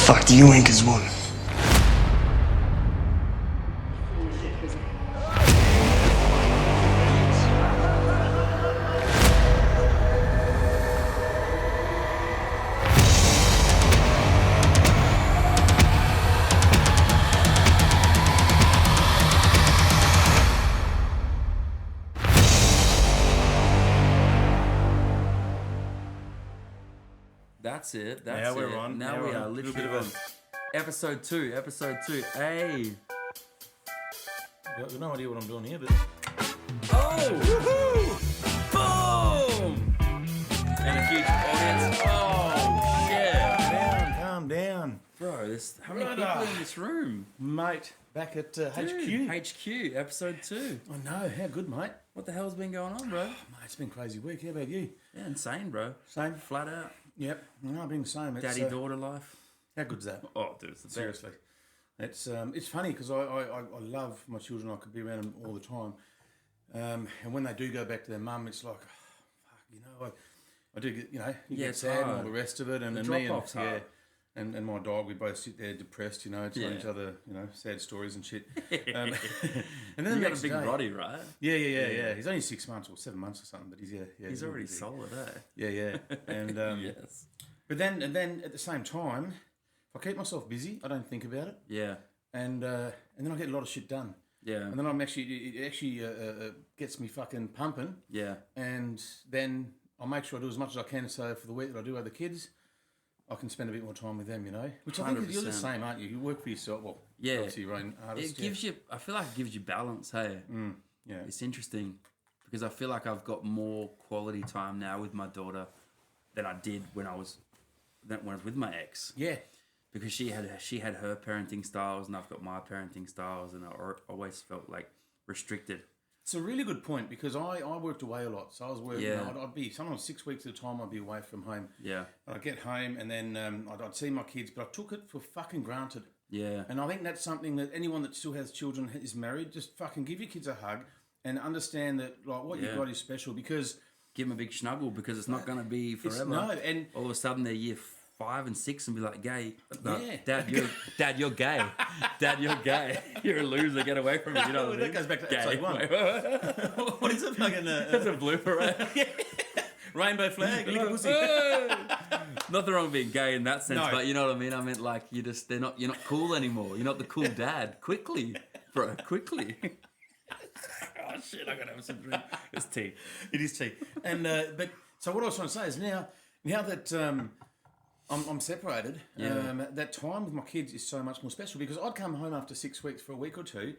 fuck do you Incas want? That's it. Now we're on. Now we are literally on. Episode 2. Hey. I've got no idea what I'm doing here, but... Oh! Woohoo! Boom! And a huge audience. Oh, shit. Calm down. Bro, how many people are in this room? Mate, back at Dude, HQ. HQ, episode 2. I know, how good, mate. What the hell's been going on, bro? Mate, it's been a crazy week. How about you? Yeah, insane, bro. Same? Flat out. Yep. No, I've been the same. It's, Daddy-daughter life. How good's that? Oh, dude, it's the best. Seriously. It's funny because I love my children. I could be around them all the time. And when they do go back to their mum, it's like, oh, fuck, you know, I do get, you know, you get sad and all the rest of it. And me and, hard. and my dog, we both sit there depressed, you know, telling each other, you know, sad stories and shit. And then you got a big Roddy, right? Yeah. He's only 6 months or 7 months or something, but he's already solid, eh? Yeah. And yes. But then at the same time, if I keep myself busy, I don't think about it. Yeah. And then I get a lot of shit done. Yeah. And then it actually gets me fucking pumping. Yeah. And then I'll make sure I do as much as I can. So for the week that I do have the kids, I can spend a bit more time with them, you know. Which I think you're the same, aren't you? You work for yourself. Well, yeah. Obviously your own artist. It gives you. I feel like it gives you balance. Hey. Yeah. It's interesting because I feel like I've got more quality time now with my daughter than I did when I was with my ex. Yeah. Because she had her parenting styles and I've got my parenting styles, and I always felt like restricted. It's a really good point because I worked away a lot. So I was working, Yeah. I'd be sometimes 6 weeks at a time, I'd be away from home. Yeah. I'd get home and then I'd see my kids, but I took it for fucking granted. Yeah. And I think that's something that anyone that still has children is married, just fucking give your kids a hug and understand that like what you've got is special because... Give them a big snuggle because it's not going to be forever. No, and... All of a sudden they're year 5 and 6 and be like, gay. No, Yeah. Dad, you're gay. Dad, you're gay. You're a loser. Get away from me. You know what I mean? That goes back to Gay. episode 1. What is it? Fucking... It's a blooper, right? Rainbow flag, little pussy. Nothing wrong with being gay in that sense, No. but you know what I mean? I meant like you're not cool anymore. You're not the cool dad. Quickly, bro, quickly. Oh shit, I gotta have some drink. It's tea. It is tea. And but so what I was trying to say is now that I'm separated, that time with my kids is so much more special because I'd come home after 6 weeks for a week or two,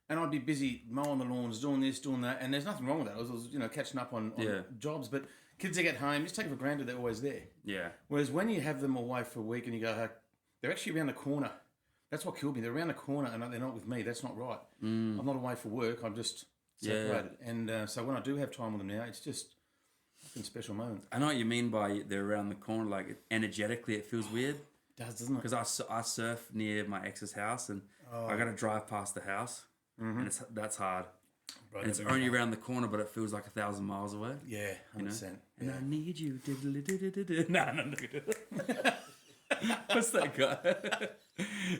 and I'd be busy mowing the lawns, doing this, doing that, and there's nothing wrong with that. I was catching up on jobs, but kids that get home, just take it for granted they're always there. Yeah. Whereas when you have them away for a week and you go, hey, they're actually around the corner. That's what killed me. They're around the corner and they're not with me. That's not right. I'm not away for work. I'm just separated. And so when I do have time with them now, it's just a fucking special moment. I know what you mean by they're around the corner. Like energetically, it feels weird. It does, doesn't it? Because I surf near my ex's house and I got to drive past the house, and that's hard. Bro, And it's only around the corner, but it feels like 1,000 miles away. Yeah, 100%. You know? Yeah. And I need you. No. What's that guy?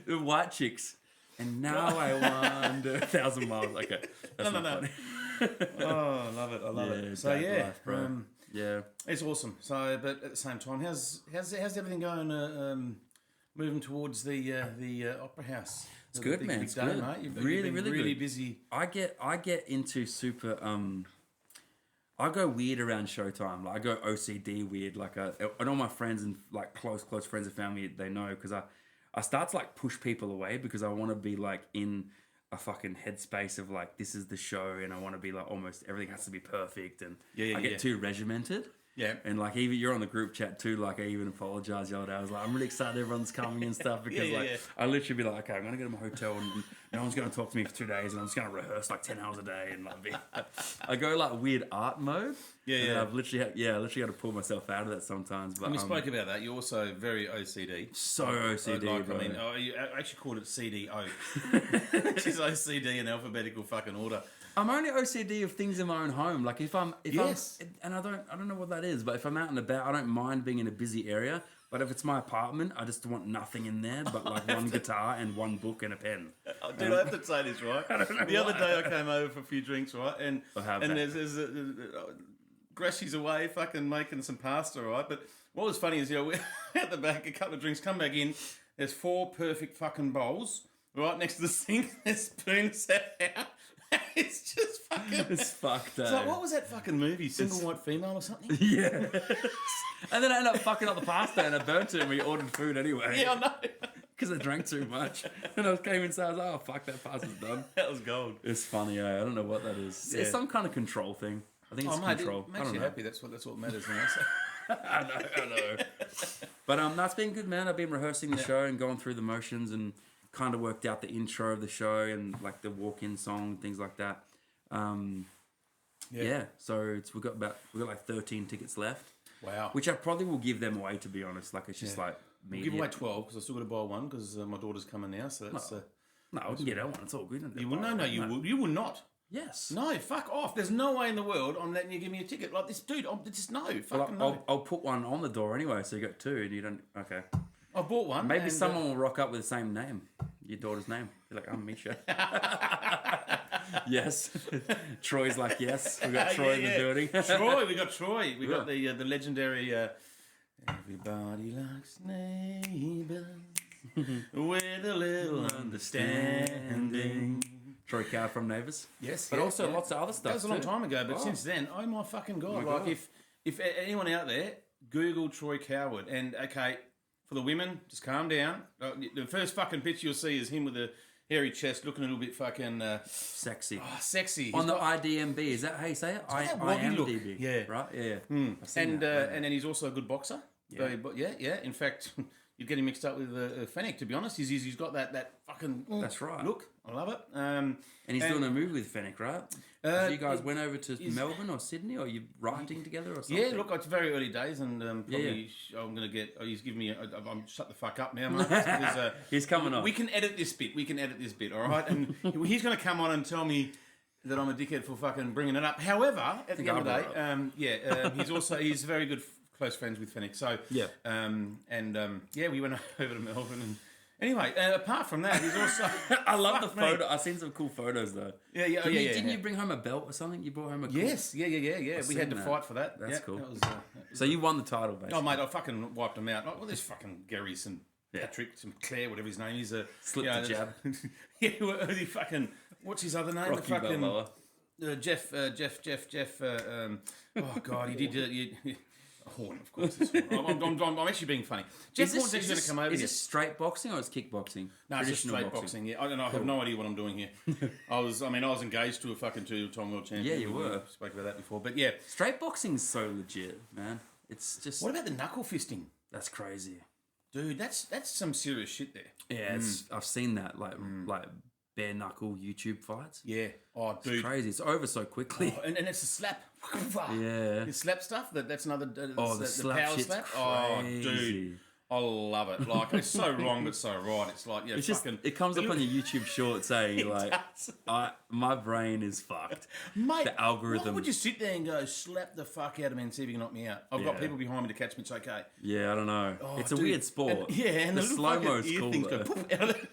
The white chicks. And now I wander 1,000 miles. Okay. That's No. funny. Oh, I love it. I love it. So dad yeah, life, bro. Yeah. it's awesome. So, but at the same time, how's everything going? Moving towards the opera house. It's good, man. It's good. Mate. You've Really, been really really good. busy. I get into super. I go weird around showtime. Like I go OCD weird. Like and all my friends and like close friends and family, they know because I start to like push people away because I want to be like in a fucking headspace of like this is the show and I want to be like almost everything has to be perfect and I get too regimented. Yeah. And like even you're on the group chat too, like I even apologized the other day. I was like, I'm really excited everyone's coming and stuff because I literally be like, okay, I'm gonna go to my hotel and no one's gonna talk to me for 2 days and I'm just gonna rehearse like 10 hours a day and like I go like weird art mode. And I've literally got to pull myself out of that sometimes. But And we spoke about that. You're also very OCD. So OCD, bro. I mean, you actually called it CDO, which is OCD in alphabetical fucking order. I'm only OCD of things in my own home. Like if I'm, and I don't know what that is, but if I'm out and about, I don't mind being in a busy area, But if it's my apartment, I just want nothing in there but like one guitar and one book and a pen. Dude, I have to say this, right? The other day I came over for a few drinks, right? And there's Greshy's away fucking making some pasta, right? But what was funny is, we're at the back, a couple of drinks, come back in, there's 4 perfect fucking bowls right next to the sink, there's spoons out. It's just fucking... It's fucked up. It's like, what was that fucking movie? Single White Female or something? Yeah. And then I ended up fucking up the pasta and I burnt it and we ordered food anyway. Yeah, I know. Because I drank too much. And I came inside, I was like, oh, fuck, that pasta's done. That was gold. It's funny, I don't know what that is. Yeah. It's some kind of control thing. I think it's control. It makes you happy. That's what matters, man. I know. But that's been good, man. I've been rehearsing the show and going through the motions and kind of worked out the intro of the show and like the walk-in song, things like that. So we got like 13 tickets left. Wow. Which I probably will give them away, to be honest. Like it's just like me. Give away 12 because I still got to buy one because my daughter's coming now. So that's no, I can get that one. It's all good. You will not. Yes. No, fuck off. There's no way in the world I'm letting you give me a ticket like this, dude. Just no. Fucking no. I'll put one on the door anyway, so you got 2 and you don't. Okay. I bought one. Maybe someone will rock up with the same name, your daughter's name. You're like, I'm Misha. Yes. Troy's like, yes. We got Troy in the building. Troy, we got Troy. We got the legendary. Everybody likes neighbours with a little understanding. Troy Coward from Neighbours. Yes, but also lots of other stuff. That was a long time ago, but since then, oh my fucking god! If anyone out there, Google Troy Coward, and okay, for the women, just calm down. The first fucking picture you'll see is him with a hairy chest, looking a little bit fucking sexy. Oh, sexy. On the IDMB, is that how you say it? IMDb. Yeah. Right? Yeah. And then he's also a good boxer. Yeah. Yeah. In fact, you'd get him mixed up with Fennec, to be honest. He's got that fucking that's right. look. I love it. And he's doing a movie with Fennec, right? So you guys went over to Melbourne or Sydney, or you writing together or something? Yeah, look, it's very early days, and probably I'm going to get... he's giving me... I'm shut the fuck up now, Marcus. He's coming on. We can edit this bit, all right? And he's going to come on and tell me that I'm a dickhead for fucking bringing it up. However, at the end of the day, he's very good... close friends with Fennec. So, we went over to Melbourne. And anyway, apart from that, he's also... I love the photo. I've seen some cool photos, though. Didn't you bring home a belt or something? You brought home a... Yes, yeah. We had to fight for that. That's cool. That was, so you won the title, basically. Oh, mate, I fucking wiped them out. Well, there's fucking Gary, some Patrick, some Claire, whatever his name is. Slipped the jab. He fucking... What's his other name? Rocky Balboa. Jeff. Oh, God, he did... Horn, of course. I'm actually being funny. Jeff Horn's actually going to come over. Is this straight boxing or is kickboxing? No, it's just straight boxing. Yeah, I don't know. I have no idea what I'm doing here. I was engaged to a fucking 2-time world champion. Yeah, you were. We spoke about that before, but yeah, straight boxing's so legit, man. It's just. What about the knuckle fisting? That's crazy, dude. That's some serious shit there. Yeah, I've seen that like bare knuckle YouTube fights. Yeah. Oh, dude. It's crazy. It's over so quickly. Oh, and it's a slap. Yeah. The slap stuff. That's another. The slap power shit's slap. Crazy. Oh, dude. I love it. Like, it's so wrong but so right. It's like, it's fucking... Just, it comes up on your YouTube short saying, like, my brain is fucked. Mate, the algorithm... Why would you sit there and go, slap the fuck out of me and see if you can knock me out? I've got people behind me to catch me. It's okay. Yeah, I don't know. Oh, it's a weird sport. And the slow-mo's cool, things go poof out of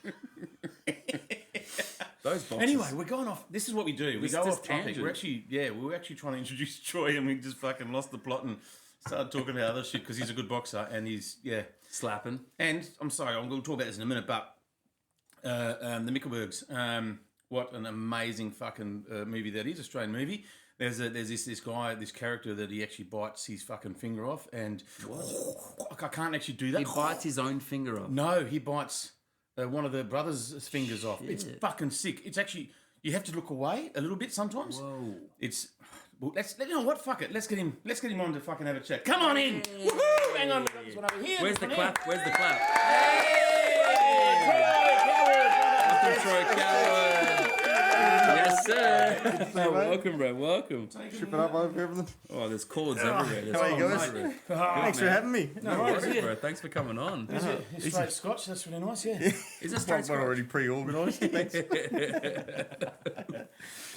Those boxes. Anyway, we're going off. This is what we do. We go off topic. We're actually trying to introduce Troy, and we just fucking lost the plot and started talking about other shit because he's a good boxer and he's slapping. And I'm sorry, I'm going to talk about this in a minute, but the Micklebergs. What an amazing fucking movie that is, Australian movie. There's this guy, this character that he actually bites his fucking finger off, and I can't actually do that. He bites his own finger off. No, he bites one of the brothers' fingers off. It's fucking sick. It's actually, you have to look away a little bit sometimes. Whoa. It's, well, you know what? Fuck it. Let's get him on to fucking have a chat. Come on in. Woohoo! Hang on. Where's the clap? Where's the clap? Hey! Troy Coward. Yes, sir. Welcome, bro. Welcome. Tripping up over everything. Oh, there's cords everywhere. How are you guys? Thanks for having me. No worries, bro. Thanks for coming on. Is straight Scotch? That's really nice, yeah. Is it straight Scotch? Already pre-organised. Thanks.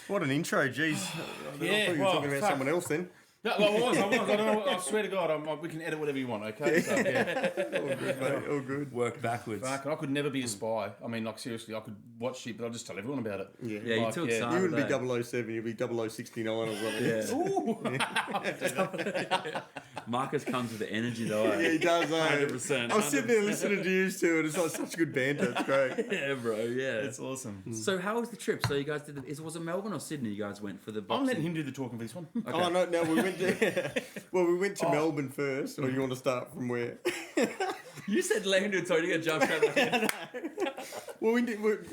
What an intro, jeez. I thought you were talking about someone else then. No, well, I was. I don't know. I swear to God, we can edit whatever you want. Okay. So, yeah. All good, mate. All good. Work backwards. Fuck, I could never be a spy. I mean, like seriously, I could watch shit, but I'll just tell everyone about it. Yeah. Yeah, you're Like, too yeah. excited. You wouldn't eh? be 007, you'd be 0069 or something. Yeah. Ooh. Marcus comes with the energy though. Yeah, Eh? he does, 100%. I was sitting there listening to you two, and it's like such good banter. It's great. Yeah, bro. Yeah. It's awesome. So how was the trip? So you guys did. Was it Melbourne or Sydney? You guys went for the boxing? I'm letting him do the talking for this one. Okay. Oh no, we went to we went to Melbourne first. Or you want to start from where? You said let him do it, so you're gonna jump straight back in. Well, we did. We go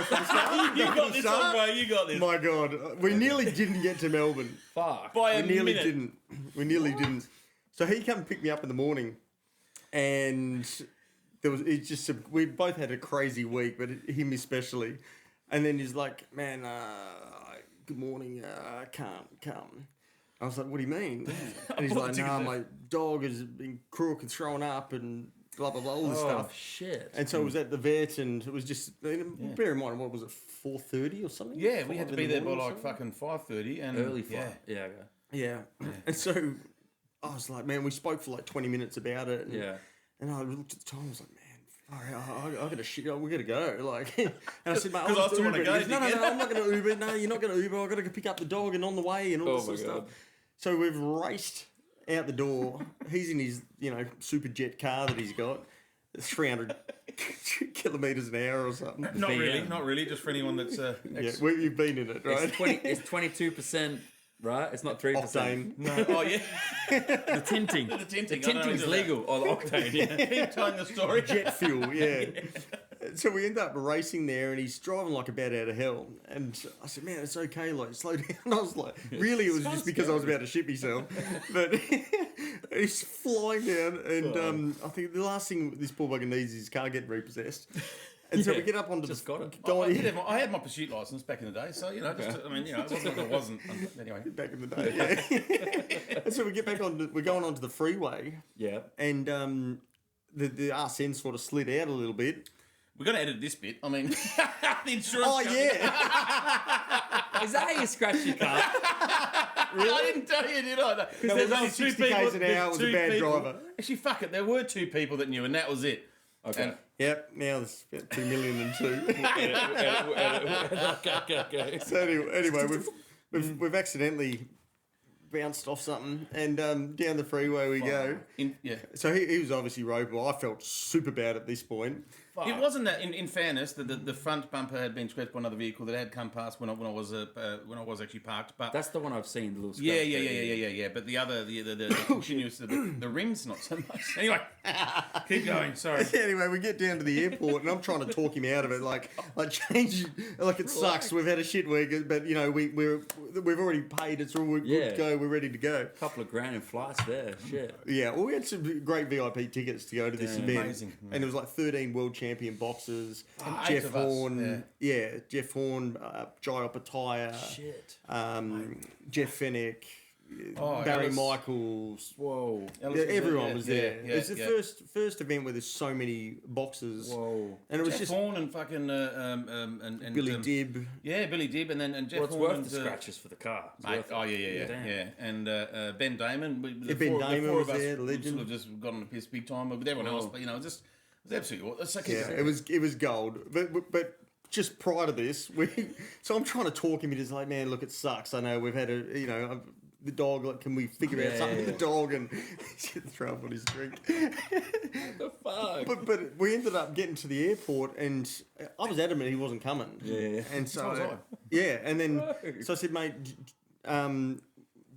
from the start. You got this one, bro. You got this. My God, we nearly didn't get to Melbourne. Fuck. By We a nearly minute. didn't. We nearly didn't. So he come pick me up in the morning, and there was it's just we both had a crazy week, but him especially. And then he's like, "Man, good morning. I can't come." I was like, "What do you mean?" And he's like, "Nah, my dog has been crook and thrown up and blah blah blah all this Oh stuff." shit. And so it was at the vet, and it was just bear in mind, what was it, 4:30 or something? Yeah, we had to 5 be in the there by morning or like something? fucking 5:30 and Early yeah. fight. Yeah. Okay. Yeah. And so I was like, man, we spoke for like 20 minutes about it. And, Yeah. And I looked at the time, I was like, man, I gotta shit, we gotta go. Like, and I said, mate, 'Cause I still wanna Uber. go, He goes, no, I'm not gonna Uber. No, you're not gonna Uber. I gotta go pick up the dog and on the way and all this sort of stuff. So we've raced out the door. He's in his, super jet car that he's got. 300 kilometres an hour or something. Not really. Just for anyone that's Yeah, you've been in it, right? It's 22%, right? It's not 3%. Octane. no. Oh yeah, The tinting. the tinting. The tinting's legal. Oh, the octane. Yeah. Keep telling the story. Jet fuel, yeah. So we end up racing there, and he's driving like a bat out of hell. And I said, "Man, it's okay, like slow down." And I was like, "Really?" It was just because I was about to shit myself. But he's flying down, and I think the last thing this poor bugger needs is his car getting repossessed. And so we get up onto Just got it. I had my pursuit license back in the day, so it wasn't like it wasn't. Anyway, back in the day, yeah. And so we get back on. We're going onto the freeway, Yeah. and the RSN sort of slid out a little bit. we're gonna edit this bit. I mean, the insurance. Oh company- yeah. Is that how you scratch your car? I didn't tell you, did I? No, Because it was only 60 k's an hour, it was a bad driver. Actually, fuck it. There were 2 people that knew, and that was it. Okay. And- Yep. Now there's about 2 million and 2. Okay. So anyway, we've accidentally bounced off something, and down the freeway we go. Yeah. So he was obviously ropeable. I felt super bad at this point. It wasn't that. In fairness, the front bumper had been scratched by another vehicle that had come past when I was actually parked. But That's the one I've seen. The little scratch yeah. But the other, the continuous, the rims, not so much. Anyway, keep going. Sorry. Anyway, we get down to the airport, and I'm trying to talk him out of it, like change, like it sucks. We've had a shit week, but we've already paid. It's all good to go. We're ready to go. Couple of grand in flights there. Shit. Yeah, well, we had some great VIP tickets to go to this event, Amazing. and it was like 13 world champion boxers. 8 Jeff of us, Horn, Jeff Horn, Jai Opataya, Shit. Jeff Fennick, Oh, Barry Ellis. Michaels. Whoa. Ellis Everyone was there. Yeah, It's the first event where there's so many boxers. Whoa. And it was Jeff just Horn and fucking and Billy Dibb. Yeah, Billy Dibb, and Jeff Well, it's Horn worth and the scratches for the car. It's Mate, worth it. oh yeah, Damn. and Ben Damon. The Ben four, Damon the four was of us there, the legend. Sort of just got on the piss big time, but with everyone else, but just it was absolutely. It's like Yeah, it was gold. But just prior to this, so I'm trying to talk him. He's like, "Man, look, it sucks. I know we've had the dog. Like, can we figure out something with the dog?" And he's going to throw up on his drink. The fuck? But we ended up getting to the airport, and I was adamant he wasn't coming. Yeah. And so was I. yeah, and then so I said, "Mate, do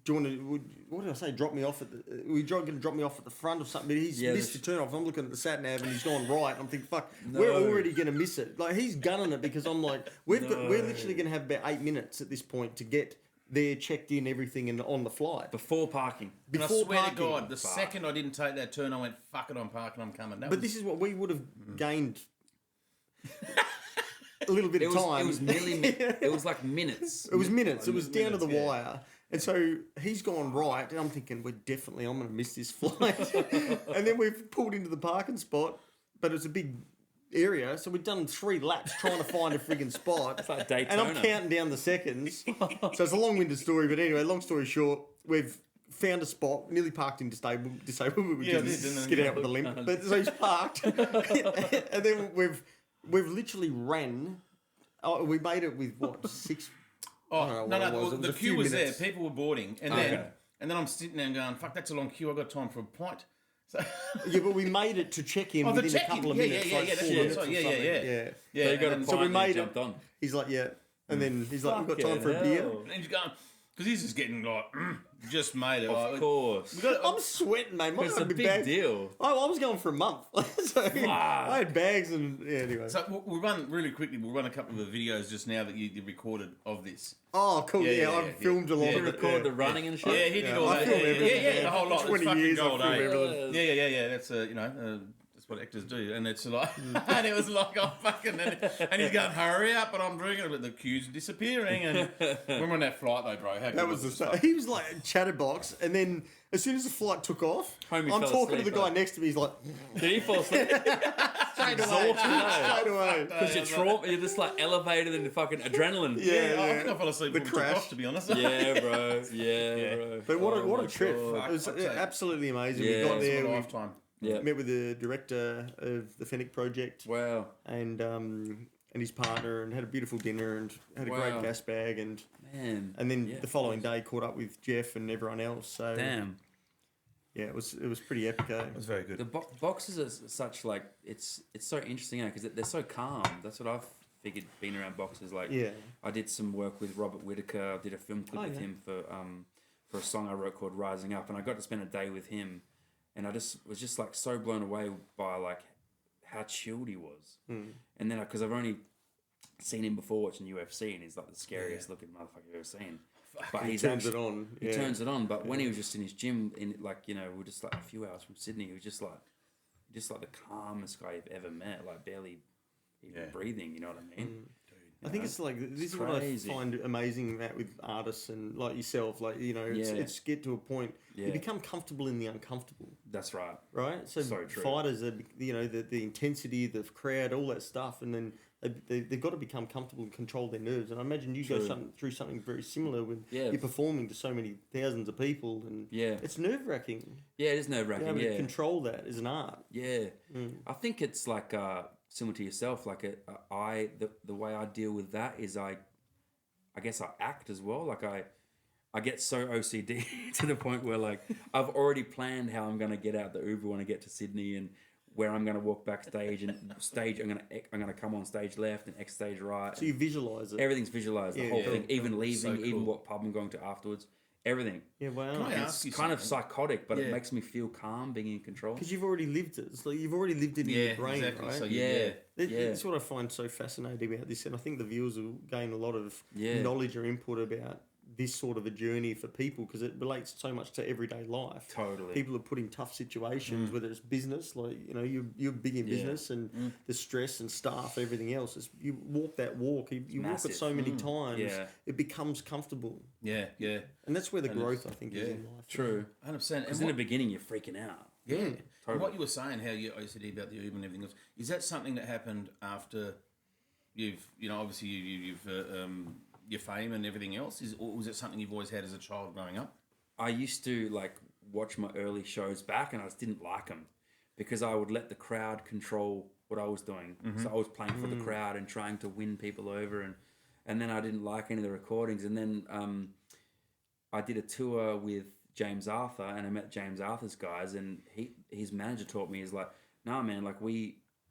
you want to? What did I say? Drop me off at the? We're going to drop me off at the front of something." But he's missed the turn off. I'm looking at the sat nav, and he's gone right. I'm thinking, "Fuck, we're already going to miss it." Like, he's gunning it because I'm like, we're literally going to have about 8 minutes at this point to get there, checked in, everything, and on the flight. Before parking. And I Before swear parking. to God, the second I didn't take that turn, I went, "Fuck it, I'm parking, I'm coming." But this is what we would have gained. A little bit of time. It was nearly. It was like minutes. It was minutes. It was down to the Minutes, yeah. wire. And so he's gone right, and I'm thinking, I'm going to miss this flight. And then we've pulled into the parking spot, but it's a big, area. So we've done 3 laps trying to find a friggin' spot. It's like And Daytona. I'm counting down the seconds. So it's a long-winded story, but anyway, long story short, we've found a spot, nearly parked in disabled, we Yeah, just get out with a limp. But so he's parked, and then we've literally ran. Oh, we made it with what 6? I don't know what it was. It The a queue few was minutes. there. People were boarding, and then I'm sitting there and going, "Fuck, that's a long queue. I got time for a pint." So Yeah, but we made it to check in the within a check-in. couple of Yeah, minutes. yeah, like yeah, that's 4 what minutes I'm or saying. something. Yeah. So you got a and So we pint and made jumped it. on. He's like, yeah, and then he's like, "We've got time for a Fucking beer." hell. and he's going because he's just getting like, just made it. Of course. I'm sweating, mate. It's a big deal. I was going for a month. So I had bags and anyway. So we'll run really quickly. We'll run a couple of videos just now that you recorded of this. Oh, cool. Yeah, I filmed a lot Did you of it. record the running and shit? Yeah, he did all I that. film Yeah, everything. the whole lot. 20 It's fucking years I gold, film eh? everything. Yeah. That's that's what actors do, and it's like, and it was like, oh fucking, and he's going, hurry up, and I'm doing it, but the queue's disappearing, and when we're on that flight though, bro, how That good was this the stuff? He was like a chatterbox, and then as soon as the flight took off, Homie I'm fell talking to asleep, the guy right? next to me. He's like, Did he fall asleep? straight Exhausted, straight away. Because you're just like elevated into fucking adrenaline. Yeah, I think I fell asleep The when we took crash. off, to be honest. Yeah, bro. Yeah, bro. But what Oh a my trip! God. It was Fuck, I'd say- absolutely amazing. Yeah. We got It's there. a We lifetime. Yeah. met with the director of the Fennec Project Wow. and his partner, and had a beautiful dinner and had a Wow. great gas bag, and Man. then Yeah. the following day caught up with Jeff and everyone else. So Damn. yeah, it was pretty epic. Eh? It was very good. The boxes are such like it's so interesting because they're so calm. That's what I've figured being around boxes. Like Yeah. I did some work with Robert Whitaker. I did a film clip with yeah. him for a song I wrote called Rising Up, and I got to spend a day with him, and I just was just like so blown away by like how chilled he was. And then because I've only seen him before watching UFC, and he's like the scariest looking motherfucker I've ever seen. But He he's turns actually, it on. He Yeah. turns it on. But when he was just in his gym, in like we're just like a few hours from Sydney, he was just like the calmest guy you've ever met. Like barely even breathing. You know what I mean? I think it's like this is what I crazy. find amazing about with artists and like yourself. Like it's get to a point you become comfortable in the uncomfortable, That's right. right? So true. fighters are the intensity, the crowd, all that stuff, and then they've got to become comfortable and control their nerves. And I imagine you go through something very similar when you're performing to so many thousands of people, and it's nerve wracking. Yeah, it is nerve Being wracking. able to Yeah, control that is an art. yeah. I think it's like similar to yourself. Like the way I deal with that is I guess I act as well. Like I get so OCD to the point where like I've already planned how I'm gonna get out the Uber when I get to Sydney and where I'm gonna walk backstage and I'm gonna come on stage left and X stage right. So you visualize it. Everything's visualized, the Yeah, whole yeah. thing, even leaving, So even cool. what pub I'm going to afterwards, everything. Yeah, wow. Can I And ask it's you kind of something? psychotic, but it Yeah. makes me feel calm, being in control. Because you've already lived it. It's like you've already lived it in your brain, exactly. right? So Yeah, That's what I find so fascinating about this, and I think the viewers will gain a lot of Yeah. knowledge or input about this sort of a journey for people because it relates so much to everyday life. Totally. People are put in tough situations, whether it's business, like you're big in business, and the stress and staff, everything else. You walk that walk. You walk massive. it so many times, Yeah. it becomes comfortable, Yeah. and that's where the growth I think is yeah. in life. True. 100%. Because in the beginning, you're freaking out. Yeah. And Totally. what you were saying, how you OCD about the Uber and everything else, is that something that happened after you've, obviously you've your fame and everything else? Or was it something you've always had as a child growing up? I used to like watch my early shows back, and I just didn't like them because I would let the crowd control what I was doing. So I was playing for the crowd and trying to win people over, and then I didn't like any of the recordings. And then I did a tour with James Arthur, and I met James Arthur's guys, and his manager taught me, he's like, nah, man, like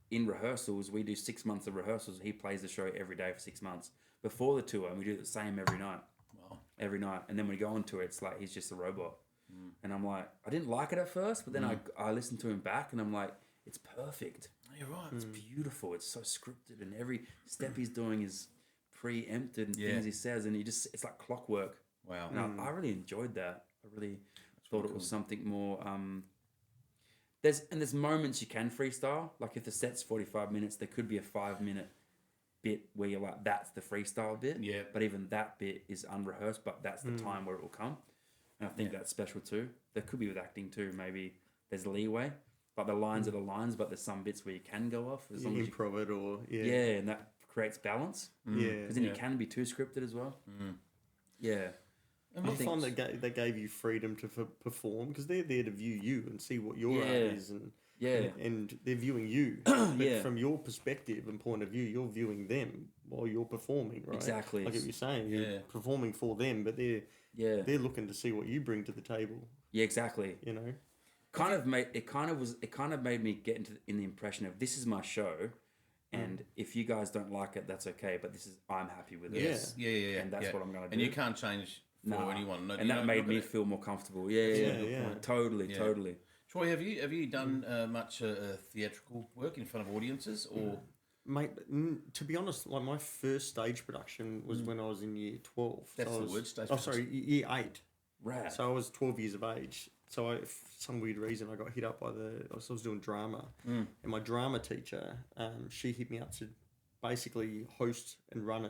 in rehearsals, we do 6 months of rehearsals. He plays the show every day for 6 months before the tour, and we do the same every night. Wow. Every night. And then when we go on to it, it's like he's just a robot. And I'm like, I didn't like it at first, but then I listened to him back, and I'm like, it's perfect. You're right. It's beautiful. It's so scripted, and every step he's doing is preempted, and things he says, and it's like clockwork. Wow. And I really enjoyed that. I really thought it was something more. There's moments you can freestyle. Like if the set's 45 minutes, there could be a 5-minute bit where you're like, that's the freestyle bit. Yeah. But even that bit is unrehearsed, but that's the time where it will come. And I think that's special too. There could be with acting too. Maybe there's leeway. Like the lines are the lines, but there's some bits where you can go off. As long as you, Improv it or and that creates balance. Yeah. Because then you can be too scripted as well. Yeah. I find they gave you freedom to perform because they're there to view you and see what your art is, and they're viewing you. But from your perspective and point of view, you're viewing them while you're performing, right? Exactly. Like what you're saying, you're performing for them, but they're looking to see what you bring to the table. Yeah, exactly. You know, it kind of made me get in the impression of this is my show. And if you guys don't like it, that's okay. But I'm happy with it. Yes, yeah. And that's what I'm going to do. And you can't change for anyone. No, and that made me feel more comfortable. Yeah. Totally. Troy, have you done much theatrical work in front of audiences, or? Mate, to be honest, like my first stage production was when I was in year 12. That's the word, stage year 8. Right. So I was 12 years of age. So for some weird reason, I got hit up by I was doing drama. And my drama teacher, she hit me up to basically host and run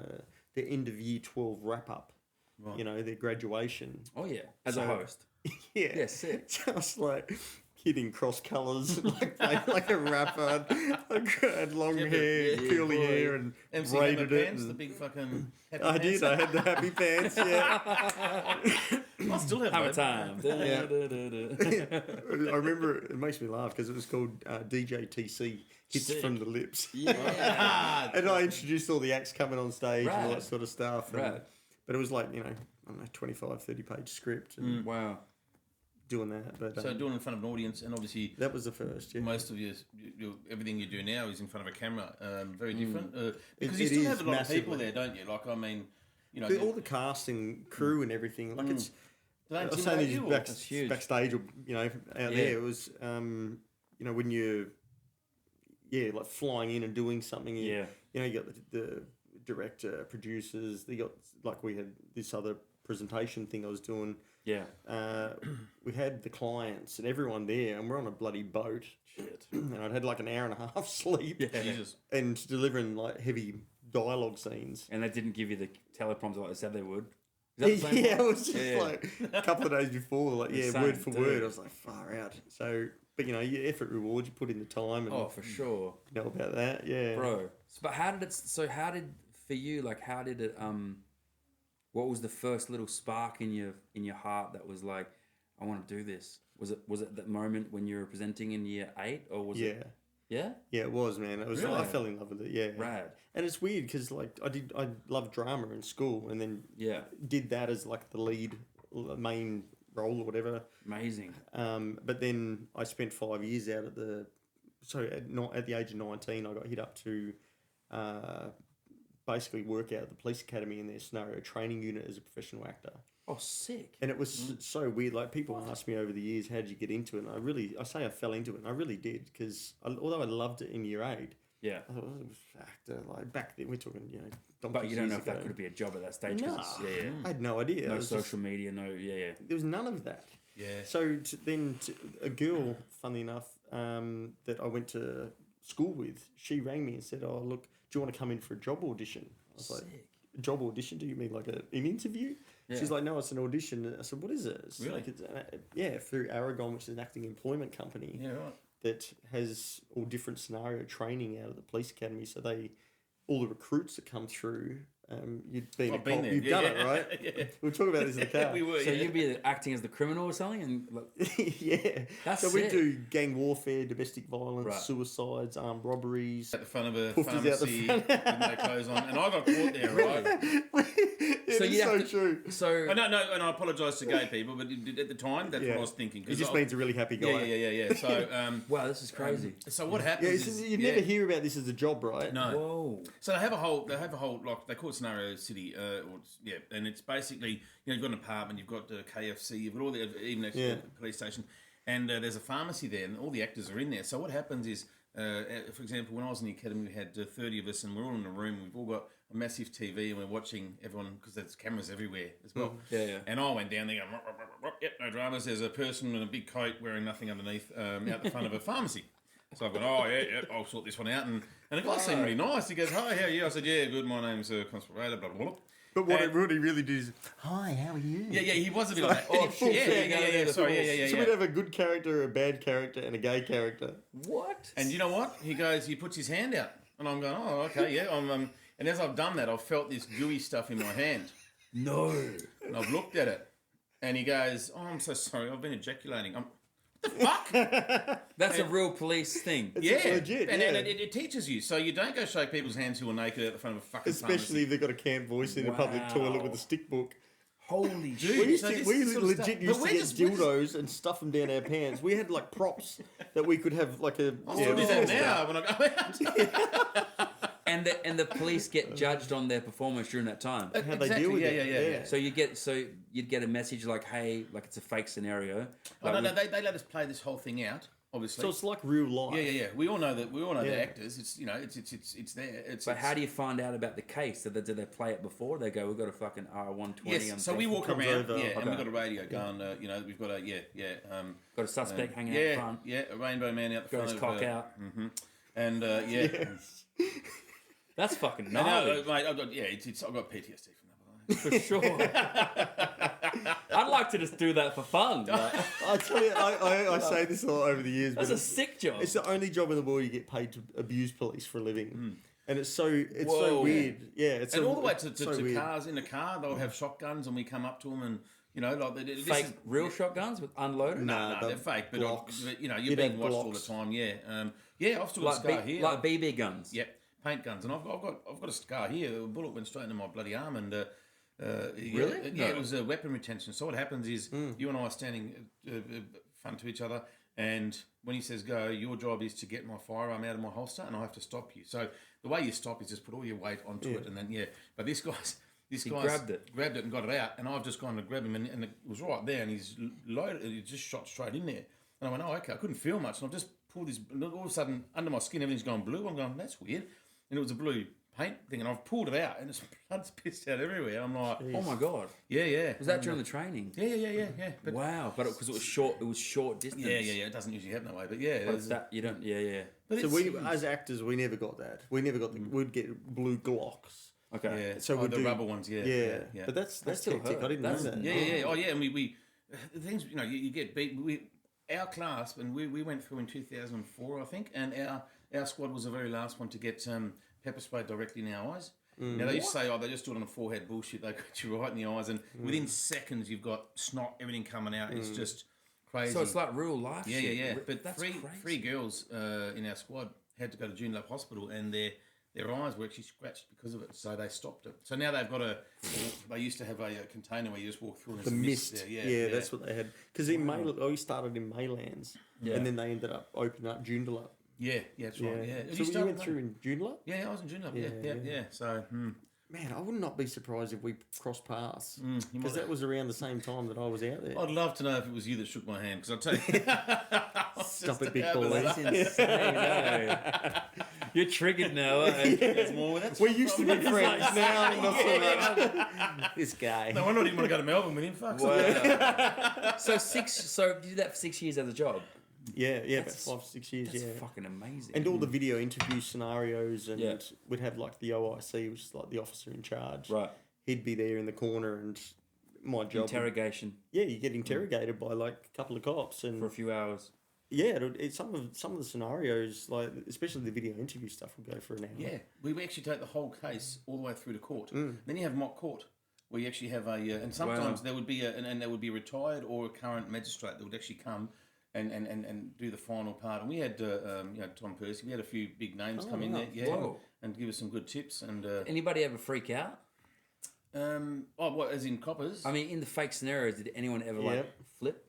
the end of year 12 wrap up. Right. You know, their graduation. Oh, yeah. As a host. Yeah. Yeah, sick. Just like hitting cross colours, like playing like a rapper. I had long hair, curly hair, and MC braided it. Pants, the big fucking happy I pants. did. I had the happy pants. Yeah. I still have a time. Yeah. I remember it makes me laugh because it was called DJ TC Hits Sick. from the Lips. Yeah. And I introduced all the acts coming on stage and all Right. that sort of stuff. And, Right. But it was like, you know, I don't know, 25, 30 page script and Wow. doing that. But So doing it in front of an audience, and obviously that was the first, yeah. most of your everything you do now is in front of a camera. Very different because It you still is have a lot of people massively. there, don't you? Like I mean, you know, All the cast and crew and everything, like it's... do they I was intimidate saying you, or- That's huge. backstage or, you know, out there, it was, you know, when you're, like flying in and doing something, you know, you got the director, producers, they got, like we had this other presentation thing I was doing. Yeah. We had the clients and everyone there, and we're on a bloody boat. Shit. And I'd had like an hour and a half sleep. Yeah. Jesus. And delivering like heavy dialogue scenes. And they didn't give you the teleprompter like they said they would. Is that the same Yeah, one? it was just like a couple of days before, like, The word same, for dude. word. I was like, far out. So, but you know, your effort reward, you put in the time and Oh, for sure. you know about that, yeah. Bro. But how did for you, like, how did it, what was the first little spark in your heart that was like, I want to do this? Was it that moment when you were presenting in year 8, or was it? Yeah? Yeah, it was, man. It was. Really? I fell in love with it, yeah. Rad. And it's weird because, like, I loved drama in school and then did that as, like, the lead, main role or whatever. Amazing. But then I spent 5 years out at the age of 19, I got hit up to basically work out at the police academy in their scenario training unit as a professional actor. Oh, sick. And it was so weird. Like, people ask me over the years, how did you get into it? And I say I fell into it, and I really did, because although I loved it in year 8, Yeah. I thought, it was actor. Like, back then, we're talking, you know, But you don't know years if that ago. could be a job at that stage. 'Cause Nah, it's, I had no idea. No It was social media, no, yeah. there was none of that. Yeah. So a girl, funnily enough, that I went to school with, she rang me and said, "Oh, look, do you want to come in for a job audition?" I was like, "A job audition? Do you mean like an interview?" Yeah. She's like, "No, it's an audition." I said, "What is it?" It's Really? like it's through Aragon, which is an acting employment company. Yeah, right. That has all different scenario training out of the police academy. So all the recruits that come through, you've been I've you've done it, right? Yeah. We'll talk about this in the car. We were. So you'd be acting as the criminal or something, and like, Yeah. That's so we sick. do gang warfare, domestic violence, Right. suicides, armed robberies. At the front of a Poofies out the pharmacy front. with no clothes on, and I got caught there, right? It So is you have so to- true. so No, and I apologise to gay people, but at the time, that's what I was thinking. He just means a really happy guy. Yeah. So, wow, this is crazy. so what Yeah, happens is you never hear about this as a job, right? No. Whoa. So they have a whole like they call it Scenario City, and it's basically you've got an apartment, you've got the KFC, you've got all the even next to the police station, and there's a pharmacy there, and all the actors are in there. So what happens is, for example, when I was in the academy, we had 30 of us, and we're all in a room. We've all got a massive TV, and we're watching everyone because there's cameras everywhere as well. Yeah. And I went down there going, "Rup, rup, rup, rup, yep, no dramas. There's a person in a big coat wearing nothing underneath out the front of a pharmacy. So I've gone, I'll sort this one out. And the guy seemed really nice. He goes, "Hi, how are you?" I said, "Yeah, good. My name's Constable Raider, blah, blah, blah." But what he really did is, hi, how are you? Yeah, he was a bit like that. Oh, Yeah, full yeah. Sorry, yeah. So we'd have a good character, a bad character, and a gay character. What? And you know what? He puts his hand out. And I'm going, oh, okay, yeah. And as I've done that, I've felt this gooey stuff in my hand. No. And I've looked at it. And he goes, oh, I'm so sorry. I've been ejaculating. What the fuck? That's a real police thing. It's legit, and yeah. it teaches you. So you don't go shake people's hands who are naked at the front of a fucking Especially if they've got a camp voice in a public toilet with a stick book. Holy Dude, We, used so to, this we is sort of legit stuff- used but to we're get just- we're just- dildos and stuff them down our pants. We had like props that we could have like a... I still do that now when I go out. And the police get judged on their performance during that time. How they deal with it. Yeah. So you'd get a message like, hey, like it's a fake scenario. Oh, Like no, they let us play this whole thing out. Obviously. So it's like real life. Yeah. We all know that. We all know Yeah. the actors. It's it's there. But how do you find out about the case? Did they play it before? They go, we've got a fucking R120. Yes. on So we deck. walk comes around. over. Yeah, and Okay. we've got a radio going. We've got a Got a suspect hanging out yeah, front. yeah, a rainbow man out the Got front. his cock out. And yeah. Yes. That's fucking No, gnarly. mate, I've got I've got PTSD from that. For sure. I'd like to just do that for fun. Like, I tell you, I say this a lot over the years, that's but a sick job. it's the only job in the world you get paid to abuse police for a living. And it's so Whoa. weird. Yeah, it's And all the way to weird. cars. In the car, they'll have shotguns, and we come up to them, and this Fake is, real shotguns with unloaded? Nah. No, they're fake, but blocks. you're You'd being have watched all the blocks. time. Yeah, I've still got a scar here. Like BB guns. Yep, paint guns, and I've got a scar here. A bullet went straight into my bloody arm, and Really? yeah, it was a weapon retention. So what happens is you and I are standing front to each other, and when he says go, your job is to get my firearm out of my holster, and I have to stop you. So the way you stop is just put all your weight onto it, and then But this guy's grabbed it and got it out, and I've just gone to grab him, and it was right there, and he's loaded. He just shot straight in there, and I went, oh okay, I couldn't feel much, and I've just pulled this. All of a sudden, under my skin, everything's gone blue. I'm going, that's weird, and it was a blue paint thing, and I've pulled it out, and it's blood's pissed out everywhere. I'm like, Oh my god. yeah. Was that during the training? Yeah. But Wow. But because it was short distance. yeah. It doesn't usually happen that way, but yeah. But there's- that you don't. Yeah. but So it's we, huge. as actors, we never got that. We never got the. We'd get blue Glocks. Okay. yeah. So oh, we the do rubber ones, yeah. But that's still hectic. hurt. I didn't That's- know that. Yeah. Oh, yeah. And we the things, you get beat. Our class, and we went through in 2004, I think, and our squad was the very last one to get pepper spray directly in our eyes. Now they used to say, oh, they just do it on the forehead. Bullshit. They got you right in the eyes, and within seconds you've got snot, everything coming out. It's just crazy. So it's like real life. Yeah. shit. But that's three crazy. girls in our squad had to go to Joondalup Hospital, and their eyes were actually scratched because of it. So they stopped it. So now they've got they used to have a container where you just walk through and The there's mist. there. Yeah, that's what they had. Because we started in Maylands, and then they ended up opening up Joondalup. Yeah, that's right. Yeah. Have So you started went that? through in Joondalup? Yeah, I was in Joondalup. Yeah. So, Man, I would not be surprised if we crossed paths. you Because might- that was around the same time that I was out there. I'd love to know if it was you that shook my hand, because I'll tell you. Stop it, big about boy. to That's say. insane. eh? You're triggered now. Eh? There's more with that. We used to be friends. Now, not so much. This guy. No wonder I didn't want to go to Melbourne with him. Fuck. Wow. So you did that for 6 years as a job. Yeah, about 5 6 years. That's Yeah. fucking amazing. And all the video interview scenarios, and Yeah. we'd have like the OIC, which is like the officer in charge. right. He'd be there in the corner, and my job. Interrogation Yeah, you get interrogated by like a couple of cops, and for a few hours. yeah, some of the scenarios, like especially the video interview stuff, will go for an hour. Yeah, we actually take the whole case all the way through to court. Mm. Then you have mock court, where you actually have and sometimes there would be and there would be a retired or a current magistrate that would actually come and do the final part. And we had Tom Percy. We had a few big names come in wow. there, yeah, Whoa. and give us some good tips. And Anybody ever freak out? what, as in coppers? I mean, in the fake scenarios, did anyone ever Yep. flip?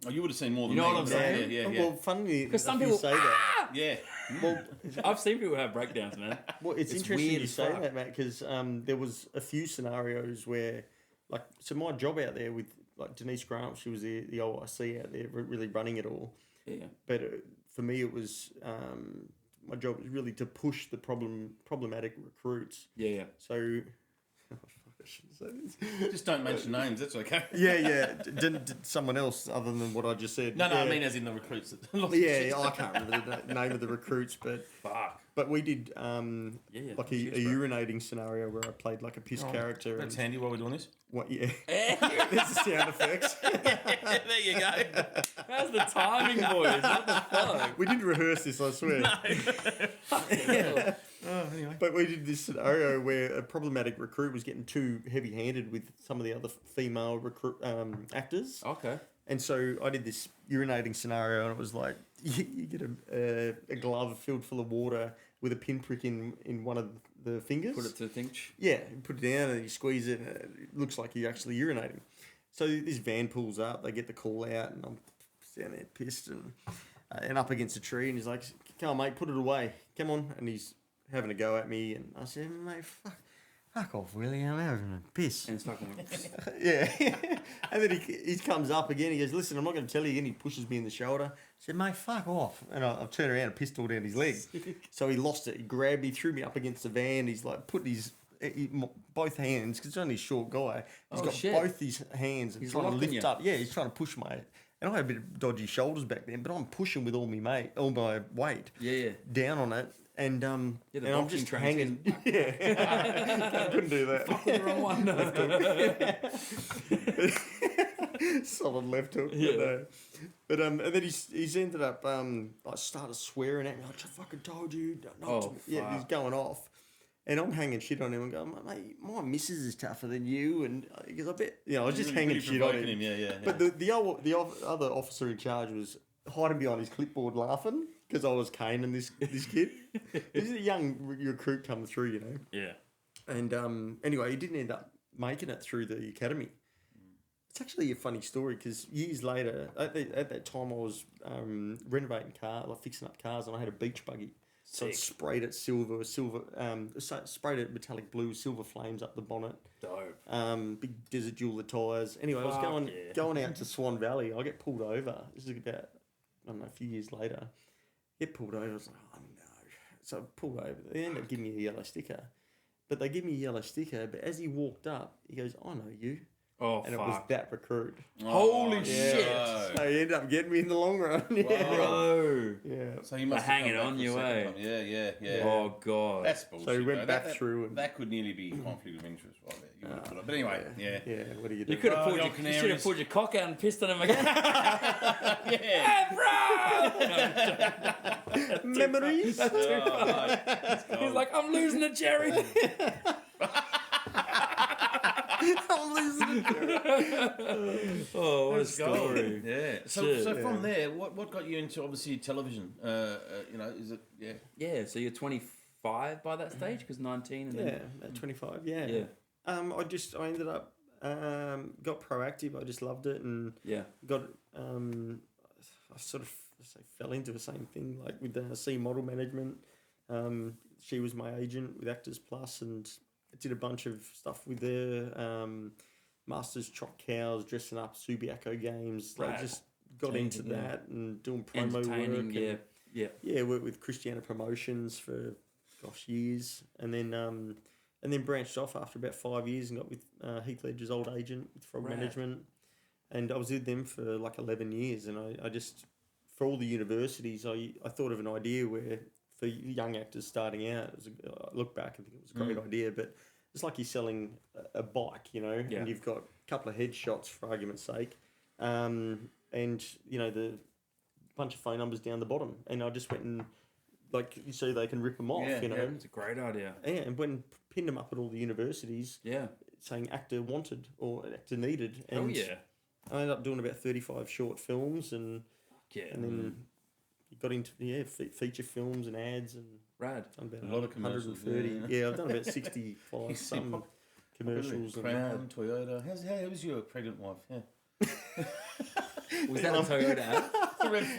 Oh, you would have seen more than You know me. what I'm Yeah, saying? Yeah. Well, funny Because some enough you people say that. Yeah. Well, I've seen people have breakdowns, man. well, it's It's interesting weird you as say fuck. that, Matt, because there was a few scenarios where, like, so my job out there with like Denise Grant, she was the OIC out there, really running it all. Yeah. But for me, it was my job was really to push the problematic recruits. Yeah. So So Just don't mention names. That's okay. yeah. Did someone else other than what I just said? No, yeah. I mean as in the recruits. Yeah, I can't remember the name of the recruits, but Fuck. But we did Yeah, like a cheers, bro. urinating scenario where I played like a piss character. That's and handy while we're doing this. what? Yeah, there's the sound effects. There you go. How's the timing, boys? What the fuck? We didn't rehearse this, I swear. Anyway. But we did this scenario where a problematic recruit was getting too heavy-handed with some of the other female actors. Okay. And so I did this urinating scenario, and it was like you get a glove filled full of water with a pinprick in one of the fingers. Put it to the thing. Yeah, you put it down and you squeeze it, and it looks like you're actually urinating. So this van pulls up, they get the call out, and I'm down there pissed and up against a tree, and he's like, "Come on, mate, put it away. Come on." And he's having a go at me, and I said, "Mate, fuck off, Willie, I'm having a piss." And it's fucking. Yeah. And then he comes up again. He goes, "Listen, I'm not going to tell you again." He pushes me in the shoulder. I said, "Mate, fuck off." And I've turned around and pistol down his leg. So he lost it. He grabbed me, threw me up against the van. He's like put both hands, because he's only a short guy. He's got shit. both his hands and He's trying to locking lift you. up. Yeah, he's trying to push my... And I had a bit of dodgy shoulders back then, but I'm pushing with all my weight Yeah. down on it. And Yeah, and the I'm boxing just trains hanging. Yeah, I couldn't do that. The wrong one. Solid left hook. Yeah. But and then he's ended up like started swearing at me. I just fucking told you. Not to me. Yeah, he's fuck. going off, and I'm hanging shit on him and going, "Mate, my missus is tougher than you." And because I bet, I was just hanging shit on him. Yeah. But the other officer in charge was hiding behind his clipboard laughing because I was caning this kid. This is a young recruit coming through, Yeah. And anyway, he didn't end up making it through the academy. It's actually a funny story because years later, at that time, I was renovating cars, like fixing up cars, and I had a beach buggy. So I Sick. sprayed it sprayed it metallic blue, silver flames up the bonnet. Dope. Big desert jeweler tyres. Anyway, I was Fuck yeah. going out to Swan Valley. I get pulled over. This is about, I don't know, a few years later. Get pulled over. I was like, oh no. So I pulled over. They ended up giving me a yellow sticker. But they give me a yellow sticker. But as he walked up, he goes, "I know you." Oh, And it was fuck. that recruit. Holy Yeah. shit. So he ended up getting me in the long run. Yeah. Bro. Yeah. So you must They're have hanging come on back you, for a eh? second time. Yeah. Oh, God. That's bullshit. So he went though. back That- through and- that could nearly be conflict of interest right there. You would've put it. But anyway, yeah. Yeah, what do you do? You could have Oh, pulled the your, old you should have canaries. pulled your cock out and pissed on him again. Yeah. Hey, bro! Memories? He's like, "I'm losing it, Jerry." I'm losing it. Oh, what a Let's go. story. Yeah. So Shit. from there, what got you into obviously television? Is it Yeah, so you're 25 by that stage, because 19 and Yeah, then... at 25, yeah. Yeah. I ended up, got proactive. I just loved it and Yeah. got, I sort of fell into the same thing, like with the C model management. She was my agent with Actors Plus, and I did a bunch of stuff with her. Masters Chop Cows, dressing up, Subiaco games. Like Right. just got into Yeah. that and doing promo work. Entertaining, yeah. Yeah. Yeah, worked with Christiana Promotions for years, and then branched off after about 5 years and got with Heath Ledger's old agent with Frog Rad. Management, and I was with them for like 11 years, and I just, for all the universities, I thought of an idea where for young actors starting out, I look back and think it was a great idea, but it's like you're selling a bike, Yeah. and you've got a couple of headshots for argument's sake, and the bunch of phone numbers down the bottom, and I just went and so they can rip them off, Yeah, yeah. It's a great idea. Yeah, and when pinned them up at all the universities, Yeah. saying actor wanted or actor needed, and Oh, yeah. I ended up doing about 35 short films, and Yeah. then you got into feature films and ads, and Rad. done about A lot of commercials, 130. yeah. Yeah, I've done about 65 some commercials. Crown, Toyota. How was your pregnant wife? Yeah. Was that a Toyota ad?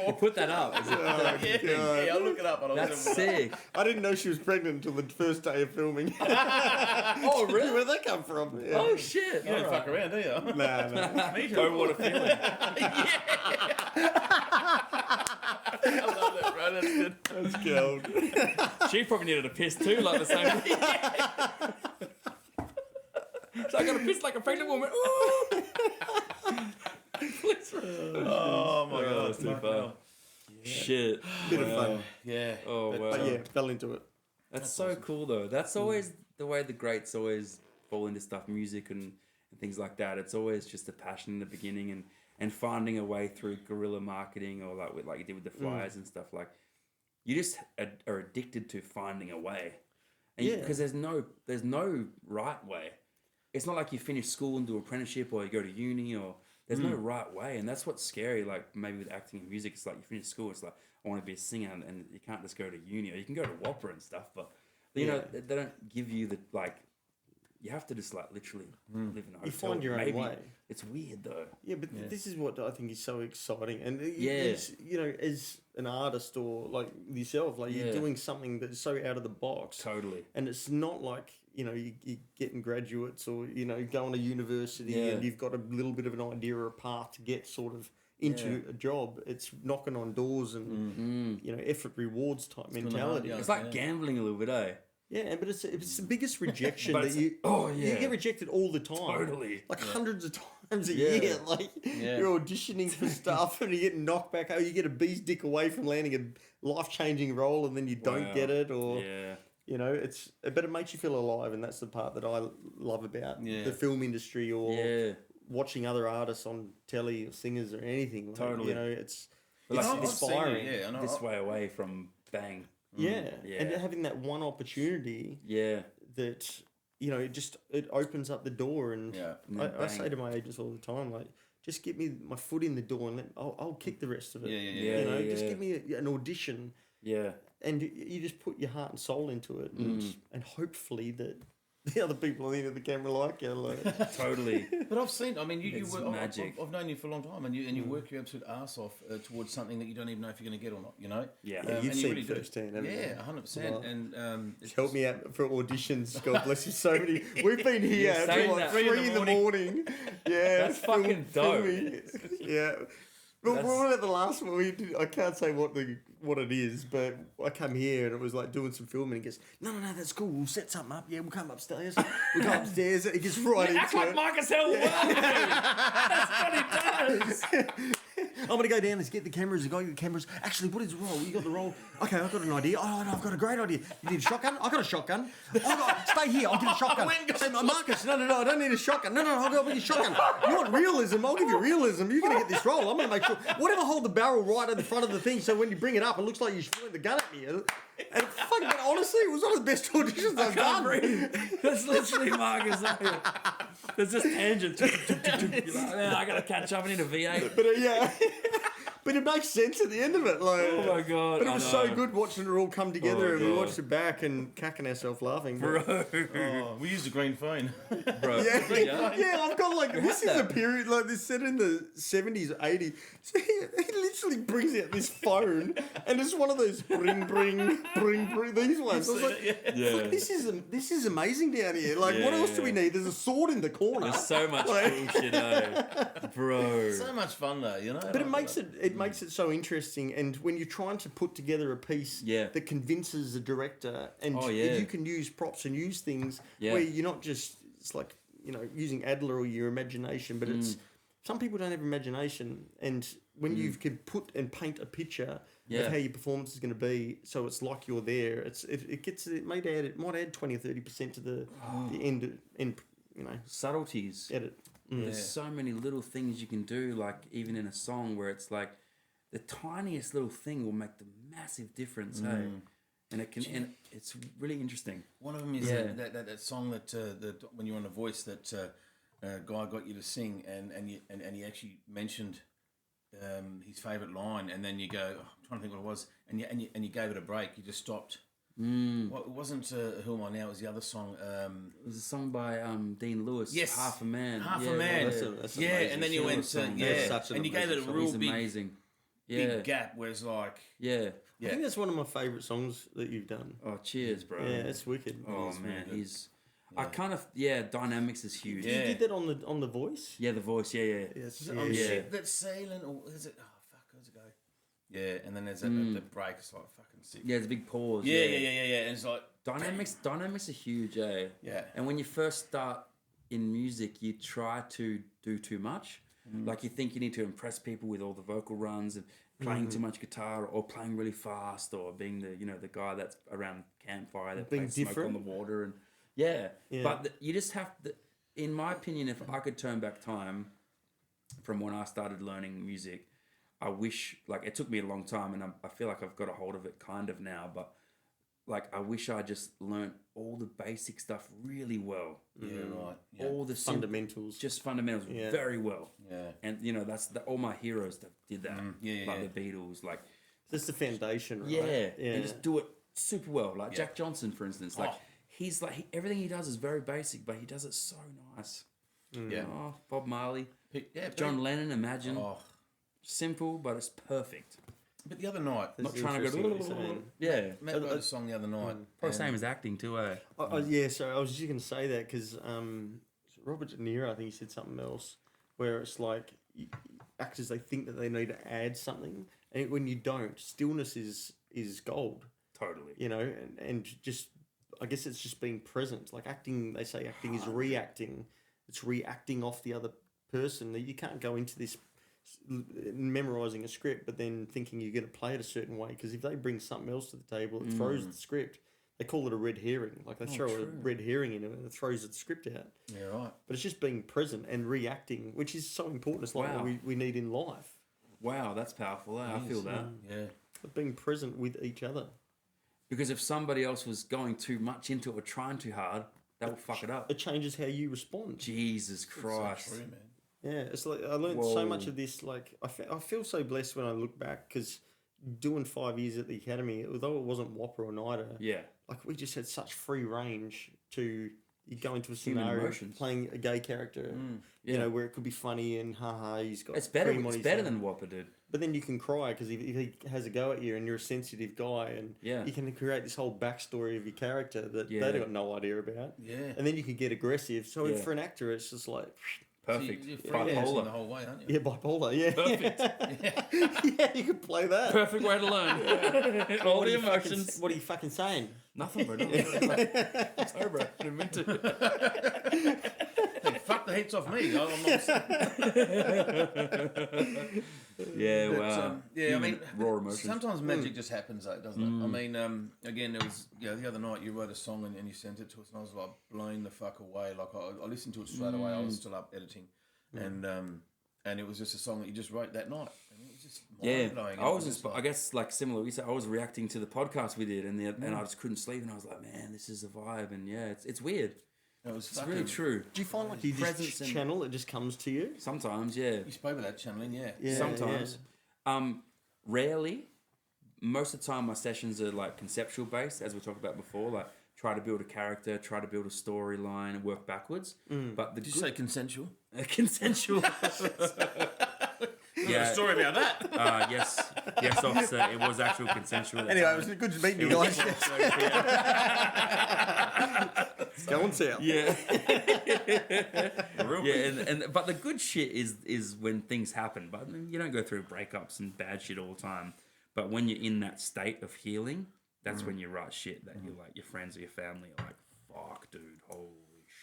You put that up. Is it? Yeah, I'll look it up. That's sick. I didn't know she was pregnant until the first day of filming. Oh, really? Where'd that come from? Yeah. Oh, shit. You don't All fuck right. around, do you? Nah. Me too. Oh, what a feeling. I love that, bro. That's good. That's gold. She probably needed a piss too, like the same thing. So I got to piss like a pregnant woman. Ooh! Oh my god, that's too far. Shit. Bit of fun. Yeah. Oh, wow. But yeah, fell into it. That's so awesome. cool, though. That's always the way the greats always fall into stuff, music and things like that. It's always just a passion in the beginning and finding a way through guerrilla marketing or like you did with the flyers and stuff. Like, you just are addicted to finding a way. And because there's no right way. It's not like you finish school and do apprenticeship or you go to uni or there's no right way. And that's what's scary. Like maybe with acting and music, it's like you finish school, it's like, I want to be a singer and you can't just go to uni or you can go to Whopper and stuff, but you know, they don't give you the, like, you have to just like literally live in a hotel. You find your own way. It's weird though. Yeah, but this is what I think is so exciting. And is, you know, as an artist or like yourself, like you're doing something that's so out of the box. Totally. And it's not like, you know, you're getting graduates or, you know, going to university and you've got a little bit of an idea or a path to get sort of into a job. It's knocking on doors and, you know, effort rewards type mentality. It's like gambling a little bit, eh? Yeah, but it's the biggest rejection But that you... you get rejected all the time. Totally. Like hundreds of times a year. Like, you're auditioning for stuff and you get knocked back. Oh, you get a bee's dick away from landing a life-changing role and then you don't get it. Or, you know, but it makes you feel alive, and that's the part that I love about the film industry or watching other artists on telly or singers or anything. Like, Totally. You know, it's inspiring. This way away from bang. Yeah. And having that one opportunity that, you know, it opens up the door. And I say to my agents all the time, like, just get me my foot in the door and I'll kick the rest of it. You know, just give me an audition. Yeah. And you just put your heart and soul into it. And hopefully that the other people on the end of the camera like you. Like. Totally. But I've seen, I mean, you work, magic. I've known you for a long time, and you work your absolute arse off towards something that you don't even know if you're going to get or not, you know? Yeah. You've and seen really it firsthand, haven't you? Yeah, 100%. Wow. And it's Help me out for auditions. God bless you. So many. We've been here saying until that. 3 in the morning. Yeah. That's fucking dope. filming. Yeah. But what about the last one? I can't say what it is, but I come here and it was like doing some filming. And he goes, no, that's cool. We'll set something up. Yeah, we'll come upstairs. We'll go upstairs. It gets right into Act like it. Marcus Hell. That's what he does. I'm going to go down and get the cameras. I got the cameras. Actually, what is the roll? You got the roll? Okay, I've got an idea. Oh, no, I've got a great idea. You need a shotgun? I've got a shotgun. Stay here. I'll get a shotgun. Say, Marcus, no, I don't need a shotgun. No, I'll go with your shotgun. You want realism? I'll give you realism. You're going to get this roll. I'm going to make sure. Whatever, hold the barrel right at the front of the thing so when you bring it up, it looks like you're shooting the gun at me. And fucking, honestly, it was one of the best auditions I've done. That's literally Marcus. There's just tangents. You're like, man, I gotta catch up. I need a V8. But but it makes sense at the end of it. Like, oh my god! But it was so good watching it all come together, and we God. watched it back and cacking ourselves laughing. Bro. we used a green phone. Bro. Yeah, I've got like this is a period like this set in the 70s, 80s. So he literally brings out this phone, and it's one of those bring these ones. I was like, Yeah. this is amazing down here. Like, what else do we need? There's a sword in the corner. There's so much cool shit, bro. So much fun though, you know. But it makes it so interesting, and when you're trying to put together a piece that convinces the director, and you can use props and use things where you're not just, it's like, you know, using Adler or your imagination, but it's, some people don't have imagination, and when you can put and paint a picture of how your performance is going to be, so it's like you're there, it might add 20 or 30% to the end, you know, Subtleties. edit. There's so many little things you can do, like even in a song where it's like the tiniest little thing will make the massive difference, hey? And it's really interesting. One of them is that song that when you're on The Voice that guy got you to sing, and he actually mentioned his favourite line, and then you go, I'm trying to think what it was, and you gave it a break. You just stopped. Well, it wasn't Who Am I Now? It was the other song. It was a song by Dean Lewis. Yes, Half a Man. Half a Man. That's and then you went and you gave it a real big, amazing. big gap where it's like, I think that's one of my favourite songs that you've done. Oh, cheers, bro. Yeah, it's wicked. Oh man, he's. I kind of Dynamics is huge. You did that on the Voice. Yeah, The Voice. Yeah. ship that's sailing, or is it? Oh fuck, how's it go? Yeah, and then there's that the break. It's like fucking sick. Yeah, it's a big pause. Yeah. And it's like Dynamics are huge, eh? Yeah. And when you first start in music you try to do too much. Like you think you need to impress people with all the vocal runs and playing too much guitar or playing really fast or being the guy that's around campfire that Being plays smoke different. on the water and but you just have to, in my opinion, if I could turn back time from when I started learning music, I wish, like, it took me a long time and I feel like I've got a hold of it kind of now, but like I wish I just learnt all the basic stuff really well. Yeah, right. Yeah. All the Fundamentals. just fundamentals very well. Yeah. And that's all my heroes that did that. Like the Beatles, like That's the foundation, right? yeah, and just do it super well. Like Jack Johnson, for instance, like he's like everything he does is very basic, but he does it so nice. Yeah. Oh, Bob Marley, Yeah. John Lennon, Imagine, Oh. simple but it's perfect. But the other night, Not trying to interesting what you're go. saying. Yeah, Matt wrote a song the other night. probably same as acting too. Yeah, so I was just going to say that because Robert De Niro, I think he said something else where it's like actors, they think that they need to add something, and when you don't, stillness is gold, Totally. you know, and just, I guess it's just being present. Like acting, they say acting is reacting. It's reacting off the other person. You can't go into this memorizing a script but then thinking you're going to play it a certain way, because if they bring something else to the table, it throws the script. They call it a red herring. Like they throw a red herring in it and it throws the script out. Yeah, right. But it's just being present and reacting, which is so important. It's like what we need in life. Wow, that's powerful. I feel that. Yeah. But being present with each other. Because if somebody else was going too much into it or trying too hard, that will fuck it up. It changes how you respond. Jesus Christ. So true, man. Yeah, it's like I learned so much of this. Like I feel so blessed when I look back, because doing 5 years at the academy, although it wasn't Whopper or Nida, Yeah. like we just had such free range to you go into a Human scenario emotions. playing a gay character, you know, where it could be funny and haha, he's got It's better. cream on It's his better head. than Whopper did. But then you can cry because if he has a go at you and you're a sensitive guy, and you can create this whole backstory of your character that they got no idea about. Yeah. And then you can get aggressive. So for an actor, it's just like, Perfect. So you're freelancing the whole way, aren't you? yeah, bipolar, yeah. Perfect. Yeah, you could play that. Perfect way to learn. All the emotions. What are you fucking saying? Nothing, bro. Sorry, bro. Didn't mean to. Hey, fuck the heats off me. I'm not... Yeah, But, wow. I mean, raw emotions. sometimes magic just happens, though, doesn't it? I mean, again, there was the other night you wrote a song and you sent it to us, and I was like blown the fuck away. Like I listened to it straight away. I was still up editing, and it was just a song that you just wrote that night. And it was just mind-blowing. I was I guess like similar. We said I was reacting to the podcast we did, and I just couldn't sleep, and I was like, man, this is a vibe, and it's weird. It's really true. Do you find like you Presence just and- channel, it just comes to you? Sometimes, yeah. You spoke about that channeling, yeah. Sometimes. Rarely. Most of the time my sessions are like conceptual based, as we talked about before, like try to build a character, try to build a storyline and work backwards. But the Did you say consensual? consensual. A story about that. Yes, officer, it was actual consensual. Anyway, it was good to meet you guys. Go on, Sal. Yeah. But the good shit is when things happen. But you don't go through breakups and bad shit all the time. But when you're in that state of healing, that's when you write shit that you like, your friends or your family are like, fuck, dude, holy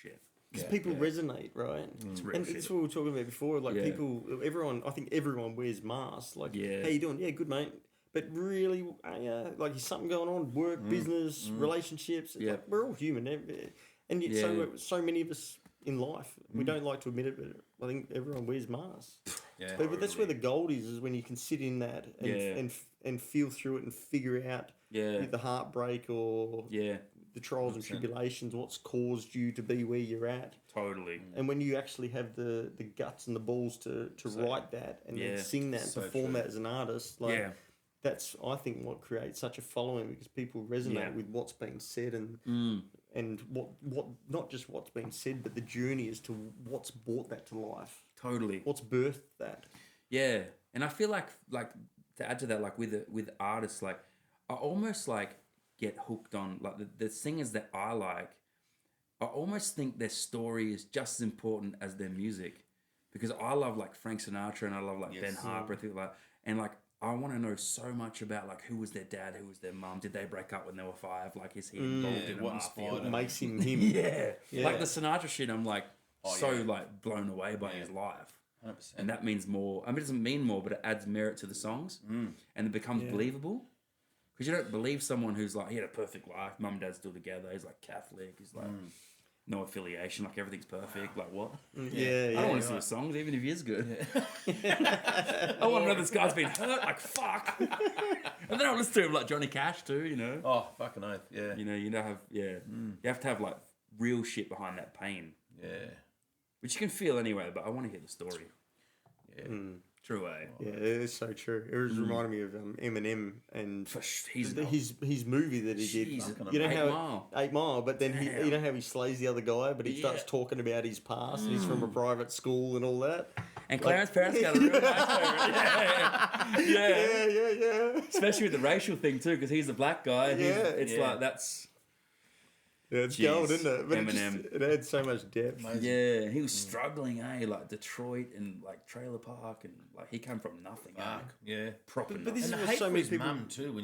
shit. Because people resonate, right? It's real And shit. that's what we were talking about before. Like I think everyone wears masks. Like, how you doing? Yeah, good, mate. But really, like, is something going on? Work, business, relationships. Like, we're all human. And yet so many of us in life, we don't like to admit it, but I think everyone wears masks. Yeah. But that's where the gold is when you can sit in that and feel through it and figure out the heartbreak or the trials and tribulations, what's caused you to be where you're at. Totally. And when you actually have the guts and the balls to write that and then sing that and perform that as an artist, like that's, I think, what creates such a following, because people resonate with what's being said and what not just what's being said, but the journey as to what's brought that to life. Totally. What's birthed that. Yeah. And I feel like to add to that, like with artists, like I almost like get hooked on like the singers that I like. I almost think their story is just as important as their music, because I love like Frank Sinatra and I love like Ben Harper, things like, and like I want to know so much about like who was their dad, who was their mum, did they break up when they were 5? Like, is he involved in a what mafia? inspired What makes him him. Yeah. Like the Sinatra shit, I'm like, so like blown away by his life. 100%. And that means more. I mean, it doesn't mean more, but it adds merit to the songs, and it becomes believable. Because you don't believe someone who's like, he had a perfect life, mum and dad's still together, he's like Catholic, he's like no affiliation, like everything's perfect, like what? Yeah, I don't want to see his songs, even if he is good. I want to know this guy's been hurt, like fuck. And then I'll listen to him like Johnny Cash too, you know. Oh, fucking oath, yeah. You have to have like real shit behind that pain. Yeah. Which you can feel anyway, but I want to hear the story. Yeah. True, eh? Yeah, it's so true. It was reminding me of Eminem and He's his movie that he did. Jesus. You know 8 how Mile. 8 Mile, but then you know how he slays the other guy, but he starts talking about his past and he's from a private school and all that. And Clarence parents got a real nice Yeah. Especially with the racial thing too, because he's the black guy. And it's Yeah. like that's. Yeah, it's Jeez. gold, isn't it? But Eminem. it had so much depth. Amazing. Yeah, he was struggling, like Detroit and like trailer park, and like he came from nothing. Fuck, yeah. Proper. But this And is the what hate so for many his people. mum too. When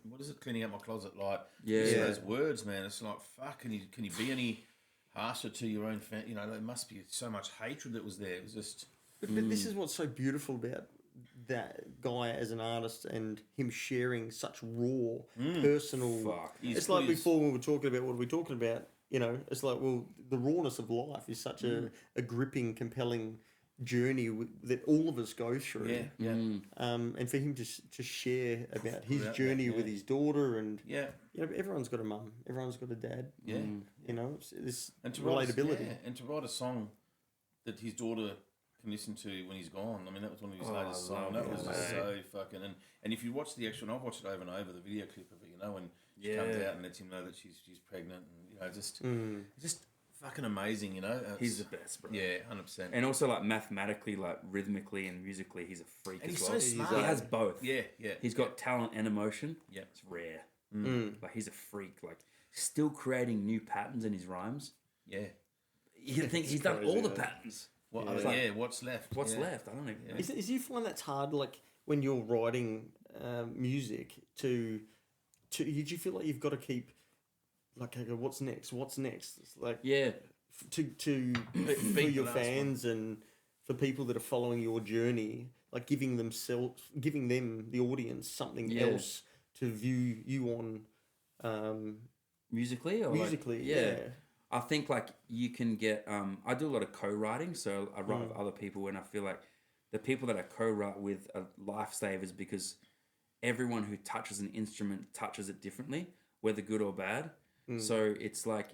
what is it? Cleaning out my closet, like Yeah. those words, man. It's like fuck. Can you be any harsher to your own family? You know, there must be so much hatred that was there. It was just But this is what's so beautiful about that guy as an artist and him sharing such raw, personal. Fuck. It's like before when we were talking about what are we talking about. You know, it's like, well, the rawness of life is such a gripping, compelling journey that all of us go through. yeah. And for him to share about his About journey that, with his daughter and Yeah. you know, everyone's got a mum, everyone's got a dad. Yeah. You know, it's this And to relatability. and to write a song that his daughter can listen to when he's gone. I mean, that was one of his latest songs. That was just so fucking. And if you watch the actual, and I've watched it over and over, the video clip of it, you know, when she comes out and lets him know that she's pregnant, and you know, just fucking amazing, you know. He's the best, bro. Yeah, 100%. And also, like mathematically, like rhythmically and musically, he's a freak And as he's well. so smart. He has both. Yeah. He's got talent and emotion. Yeah. It's rare. Like he's a freak. Like still creating new patterns in his rhymes. Yeah. You think he's done crazy, all the yeah. patterns? What's left? What's Yeah. left? I don't know. Is you find that's hard, like when you're writing music to did you feel like you've got to keep like, okay, what's next? It's like Yeah. to for your fans and for people that are following your journey, like giving them the audience something else to view you on Musically or musically. like, Yeah. I think like you can get I do a lot of co-writing, so I write with other people, and I feel like the people that I co-write with are lifesavers because everyone who touches an instrument touches it differently, whether good or bad. So it's like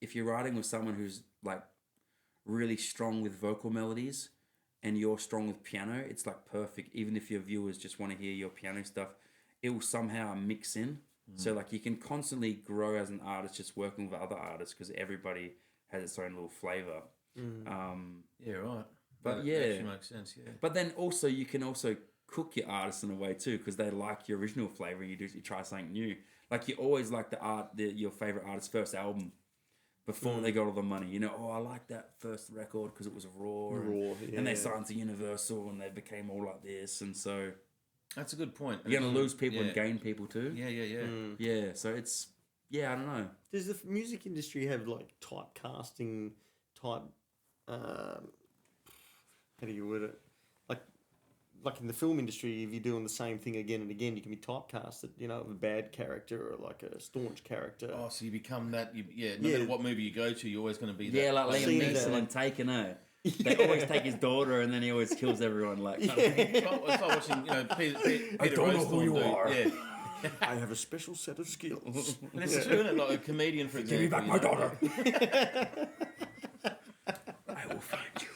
if you're writing with someone who's like really strong with vocal melodies and you're strong with piano, it's like perfect. Even if your viewers just want to hear your piano stuff, it will somehow mix in. So like you can constantly grow as an artist just working with other artists because everybody has its own little flavor. Yeah, right. But that yeah. actually makes sense. Yeah. But then also you can also cook your artists in a way too because they like your original flavor. You try something new. Like you always like your favorite artist's first album before they got all the money. You know, oh, I like that first record because it was raw. And they signed to Universal and they became all like this. And so That's a good point. you're going to lose people and gain people too. Yeah. Yeah, so it's, I don't know. Does the music industry have like typecasting type? How do you word it? Like in the film industry, if you're doing the same thing again and again, you can be typecasted. You know, of a bad character or like a staunch character. Oh, so you become that. No matter what movie you go to, you're always going to be that. Yeah, like Liam seen Neeson that. and Taken, They always take his daughter and then he always kills everyone. Like, It's like watching, Peter I don't know who you Rosethorn do. are. Yeah. I have a special set of skills. And it's true, isn't it? Like a comedian, for Give example. me back my daughter. I will find you.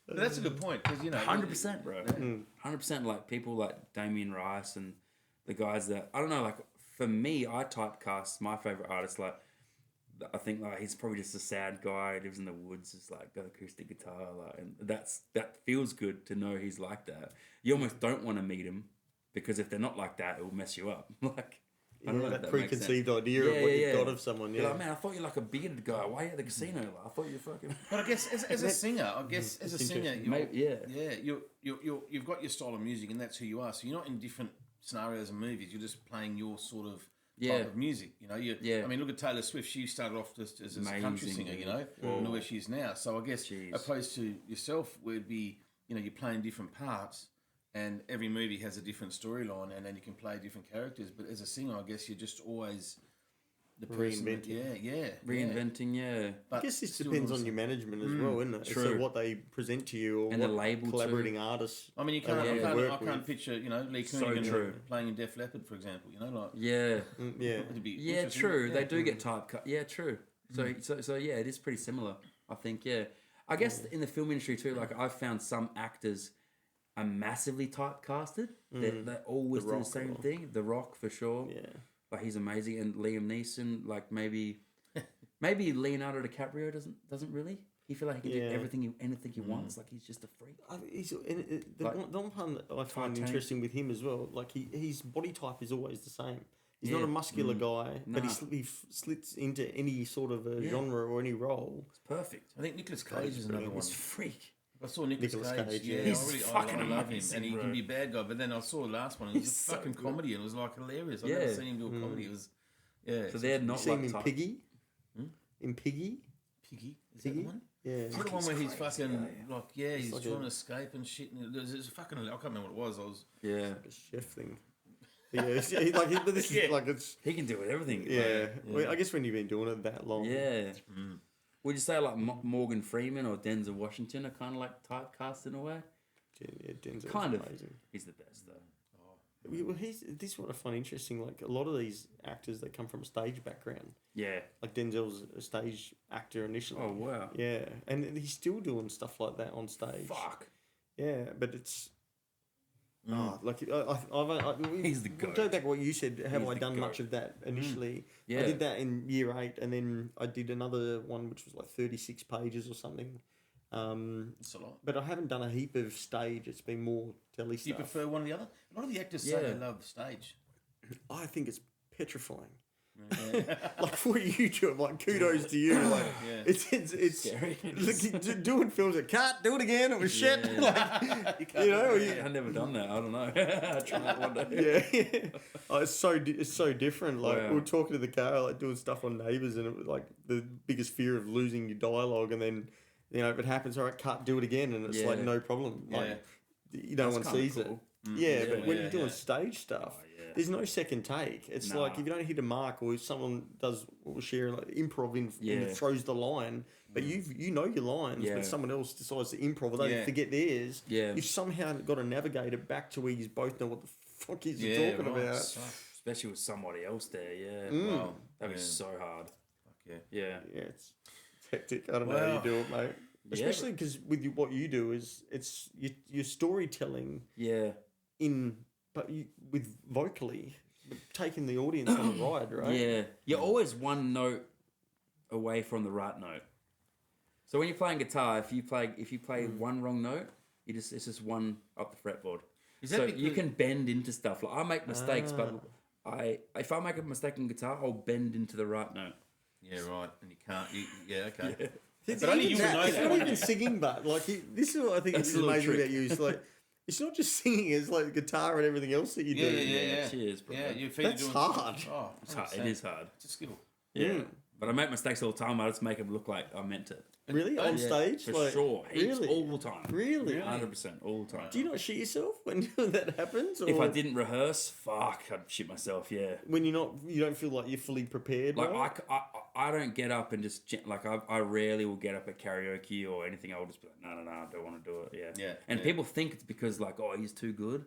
But that's a good point because 100%, bro. 100%. Like people like Damien Rice and the guys that I don't know. Like for me, I typecast my favorite artist. Like I think like he's probably just a sad guy. Lives in the woods. Just like got acoustic guitar. Like, and that feels good to know he's like that. You almost don't want to meet him because if they're not like that, it will mess you up. Like. I don't know if that that makes preconceived sense. idea of what you've got of someone. You're Yeah. like, man, I thought you're like a bearded guy. Why are you at the casino? Like, I thought you were fucking. But I guess as a singer, you've got your style of music and that's who you are. So you're not in different scenarios and movies. You're just playing your sort of type of music. You know, Yeah. I mean, look at Taylor Swift. She started off just as a country Amazing, singer, you yeah. know, and where she is now. So I guess opposed to yourself, would be, you know, you're playing different parts, and every movie has a different storyline, and then you can play different characters. But as a singer, I guess you're just always the person. Reinventing, yeah. But I guess this still depends on awesome. your management as well, isn't it? True. So what they present to you, or And the what label collaborating artists. I mean, you they can't. want to I work can't with. picture, you know, Lee So Coonigan true. playing in Def Leppard, for example. You know, like Yeah. Yeah. it'd be Yeah, interesting. true. Yeah. They do get typecast. Yeah, true. So yeah, it is pretty similar. I think. Yeah, I guess in the film industry too. Like I've found some actors are massively typecasted. They're always doing the Rock, same thing. The Rock for sure. Yeah. Like he's amazing, and Liam Neeson. Like maybe Leonardo DiCaprio doesn't really. He feel like he can do anything he wants. Like he's just a freak. The one part that I find Titanic. interesting with him as well, like his body type is always the same. He's not a muscular guy, but Nah. he slits into any sort of a genre or any role. It's perfect. I think Nicolas Cage is another one. He's a freak. I saw Nicolas Nicolas Cage. Cage, Yeah, yeah. He's I really fucking I love him, amazing, and he bro. can be a bad guy. But then I saw the last one, and it was He's a so fucking good. comedy, and it was like hilarious. I've Yeah. never seen him do a comedy. It was, yeah. So they're You not see him like in type. Piggy? In Piggy? Piggy. Is that the Piggy? one? Yeah. Is that the one where he's crazy, fucking he's like trying a- to escape and shit? And it's a fucking. I can't remember what it was. I was. Yeah, A chef thing. But but this is like it's he can do everything. yeah. Well, I guess when you've been doing it that long, Yeah. Would you say like Morgan Freeman or Denzel Washington are kind of like typecast in a way? Denzel's Kind of. amazing. He's the best though. Well, this is what I find interesting. Like a lot of these actors that come from a stage background, Yeah. like Denzel's a stage actor initially. Oh wow. Yeah, and he's still doing stuff like that on stage. Fuck. Yeah, but it's. Like He's the Go goat. back to what you said. Have He's I the done goat. much of that initially? Yeah. I did that in year 8, and then I did another one which was like 36 pages or something. It's a lot. But I haven't done a heap of stage. It's been more telly Do you stuff. prefer one or the other? A lot of the actors say Yeah. they love the stage. I think it's petrifying. Like for you two, like kudos to you. Like Yeah. it's Scary. like, doing films that can't do it again. It was shit. Yeah. Like, you know. I've never done that. I don't know. I'll try that one day. Yeah, oh, it's so different. Like Wow. we were talking to the car, like doing stuff on Neighbours, and it was like the biggest fear of losing your dialogue, and then if it happens, all right, cut, do it again, and it's like Yeah. no problem. Like no That's one kinda sees cool. it. Yeah, but when yeah, you're doing yeah. stage stuff, yeah. there's no second take. It's Nah. like if you don't hit a mark, or if someone does what we're sharing, like improv and Yeah. throws the line, but you know your lines, Yeah. but someone else decides to improv, or they Yeah. forget theirs. Yeah. You've somehow got to navigate it back to where you both know what the fuck you're Yeah, talking right. about. Especially with somebody else there. Yeah. Wow. That'd be Yeah. so hard. Fuck yeah. Yeah. Yeah, it's hectic. I don't know how you Wow. do it, mate. Especially because what you do is it's your storytelling Yeah. with vocally, taking the audience on the ride, right? Yeah. You're always one note away from the right note. So when you're playing guitar, if you play one wrong note, it's just one up the fretboard. Is that So because- you can bend into stuff. Like I make mistakes, but if I make a mistake in guitar, I'll bend into the right note. Yeah, right. And you can't. Yeah, okay. It's But only even you would know it's that, not wouldn't even you? singing, but like this is what I think That's is a little amazing trick. about you. It's like it's not just singing; it's like guitar and everything else that you do. Yeah. Cheers, bro. Yeah, you feed That's doing hard. Oh, It's hard. It is hard. It's a skill. Yeah. But I make mistakes all the time. I just make them look like I meant it. Really, on Yeah, stage, for like, sure. Heaps, Really, all the time. really. 100% all the time. Do you not shit yourself when that happens? Or If I didn't rehearse, fuck, I'd shit myself. Yeah. when you don't feel like you're fully prepared. Like right? I don't get up and just like I rarely will get up at karaoke or anything. I'll just be like, no, I don't want to do it. Yeah. Yeah, And yeah. people think it's because like, oh, he's too good.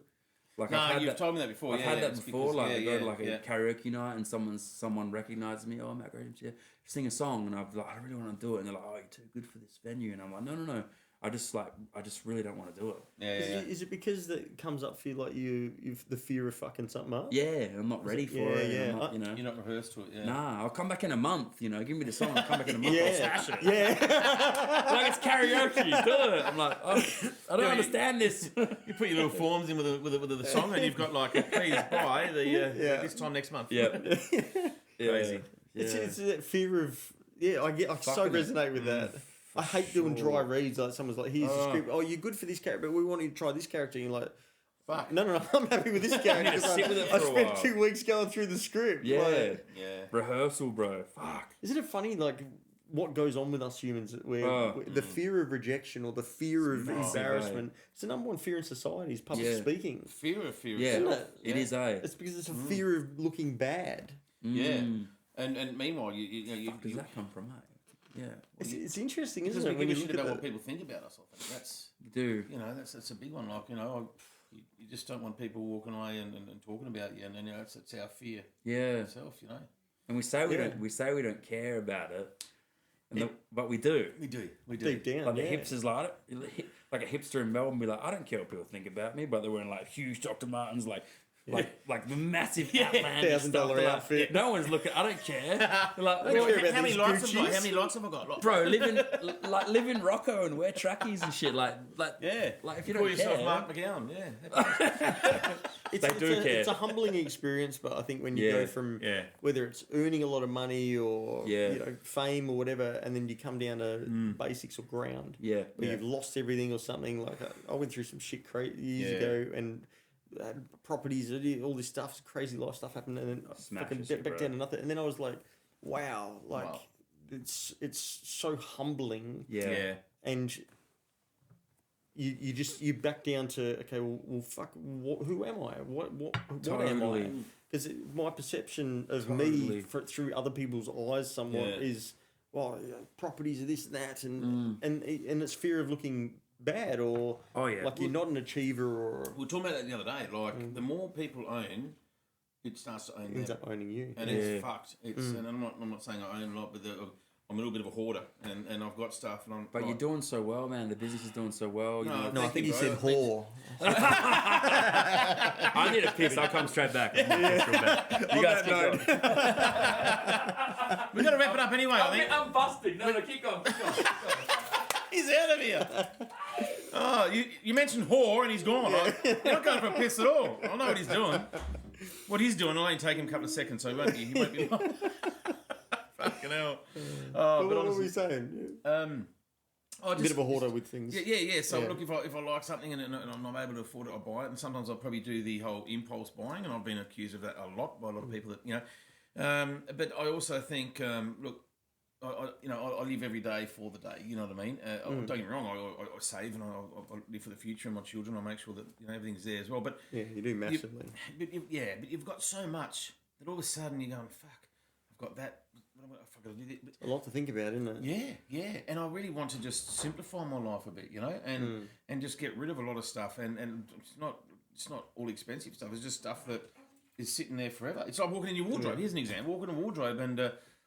Like No, I've had you've that, told me that before. I've yeah, had yeah, that it's before. because- Like yeah, I go to like yeah. a karaoke night and someone recognizes me. Oh, Matt Graham's, yeah, sing a song, and I'm like, I really want to do it, and they're like, oh, you're too good for this venue, and I'm like, no. I just really don't want to do it. Yeah. Is it because that comes up for you, like you've the fear of fucking something up? Yeah, I'm not ready for it. Yeah, and I'm not, You're not rehearsed to it. Yeah. Nah, I'll come back in a month. Give me the song. I'll come back in a month. I'll Yeah, smash it. yeah. Like it's karaoke. Do it. I'm like, oh, I don't understand this. You put your little forms in with the song, and you've got like, please buy this time next month. Yeah. Crazy. It's that fear of I so Fucking it. resonate with that. I hate doing dry reads. Like someone's like, "Here's the script. Oh, you're good for this character, but we want you to try this character." And you're like, fuck. No, I'm happy with this game. need to sit with it for I a spent while. 2 weeks going through the script. Yeah. Like, Rehearsal, bro. Fuck. isn't it funny, like, what goes on with us humans, where Oh. the fear of rejection or the fear of massive, embarrassment, it's the number one fear in society is public Yeah. speaking. Fear of Yeah, yourself. it is, eh? It's because it's a fear of looking bad. Yeah. And meanwhile, you Does that come from, eh? Yeah. It's interesting, because isn't we it? When give you a shit look at about what that. people think about us. I think that's Do. that's a big one. Like you just don't want people walking away and talking about you, and it's our fear Yeah. itself. And we say we Yeah. don't. We say we don't care about it, but we do. We do. Deep down, Like the yeah. hipsters, like a hipster in Melbourne, be like, I don't care what people think about me, but they're wearing like huge Dr. Martens, like the massive outlandish $1,000 stuff. They're like, outfit. No one's looking. I don't care. They're like, don't care about How many these likes have I got? Gucci's. How many likes have I got? Like, bro, live in Rocco and wear trackies and shit. Like if you call don't yourself care, Mark McGowan. Yeah. They do care. It's a humbling experience, but I think when you Yeah. go from whether it's earning a lot of money or Yeah. fame or whatever, and then you come down to basics or ground, Yeah. where you've lost everything or something. Like I went through some shit years Yeah. ago, and properties, all this stuff, crazy life stuff happened, and then I fucking Smashes you, back bro. down to nothing. And then I was like, wow, Wow. it's so humbling, Yeah. and you back down to okay, well fuck, who am I? What am I? Totally. Because my perception of Totally. me through other people's eyes somewhat Yeah. is, well, properties are this and that, and it's fear of looking bad or Oh, yeah. like you're not an achiever or We were talking about that the other day. Like the more people own, it starts to own ends them, up owning you. and Yeah. it's fucked. It's and I'm not saying I own a lot, but I'm a little bit of a hoarder, and I've got stuff, and I'm. But you're doing so well, man. The business is doing so well. You No, know, No, I Thank think you, he bro. said whore. I need a piss. I'll come straight back. You guys keep going. We got to wrap it up anyway. I think I'm busting. No, keep going. he's out of here. Oh, you mentioned whore, and he's gone. You're not going for a piss at all. I know what he's doing. What he's doing will only take him a couple of seconds, so he won't be. Fucking hell. What were honestly, we saying? I A bit of a hoarder with things. Yeah. So Yeah. look, if I like something and I'm not able to afford it, I buy it. And sometimes I'll probably do the whole impulse buying, and I've been accused of that a lot by a lot of people that But I also think, look, I live every day for the day. You know what I mean? Don't get me wrong. I save and I live for the future and my children. I make sure that everything's there as well. But Yeah, you do massively. but you've got so much that all of a sudden you're going, fuck, I've got that. Fuck, I'll do that. But A lot to think about, isn't it? yeah, and I really want to just simplify my life a bit, and just get rid of a lot of stuff, and it's not all expensive stuff. It's just stuff that is sitting there forever. It's like walking in your wardrobe. Here's an example: walking in a wardrobe, and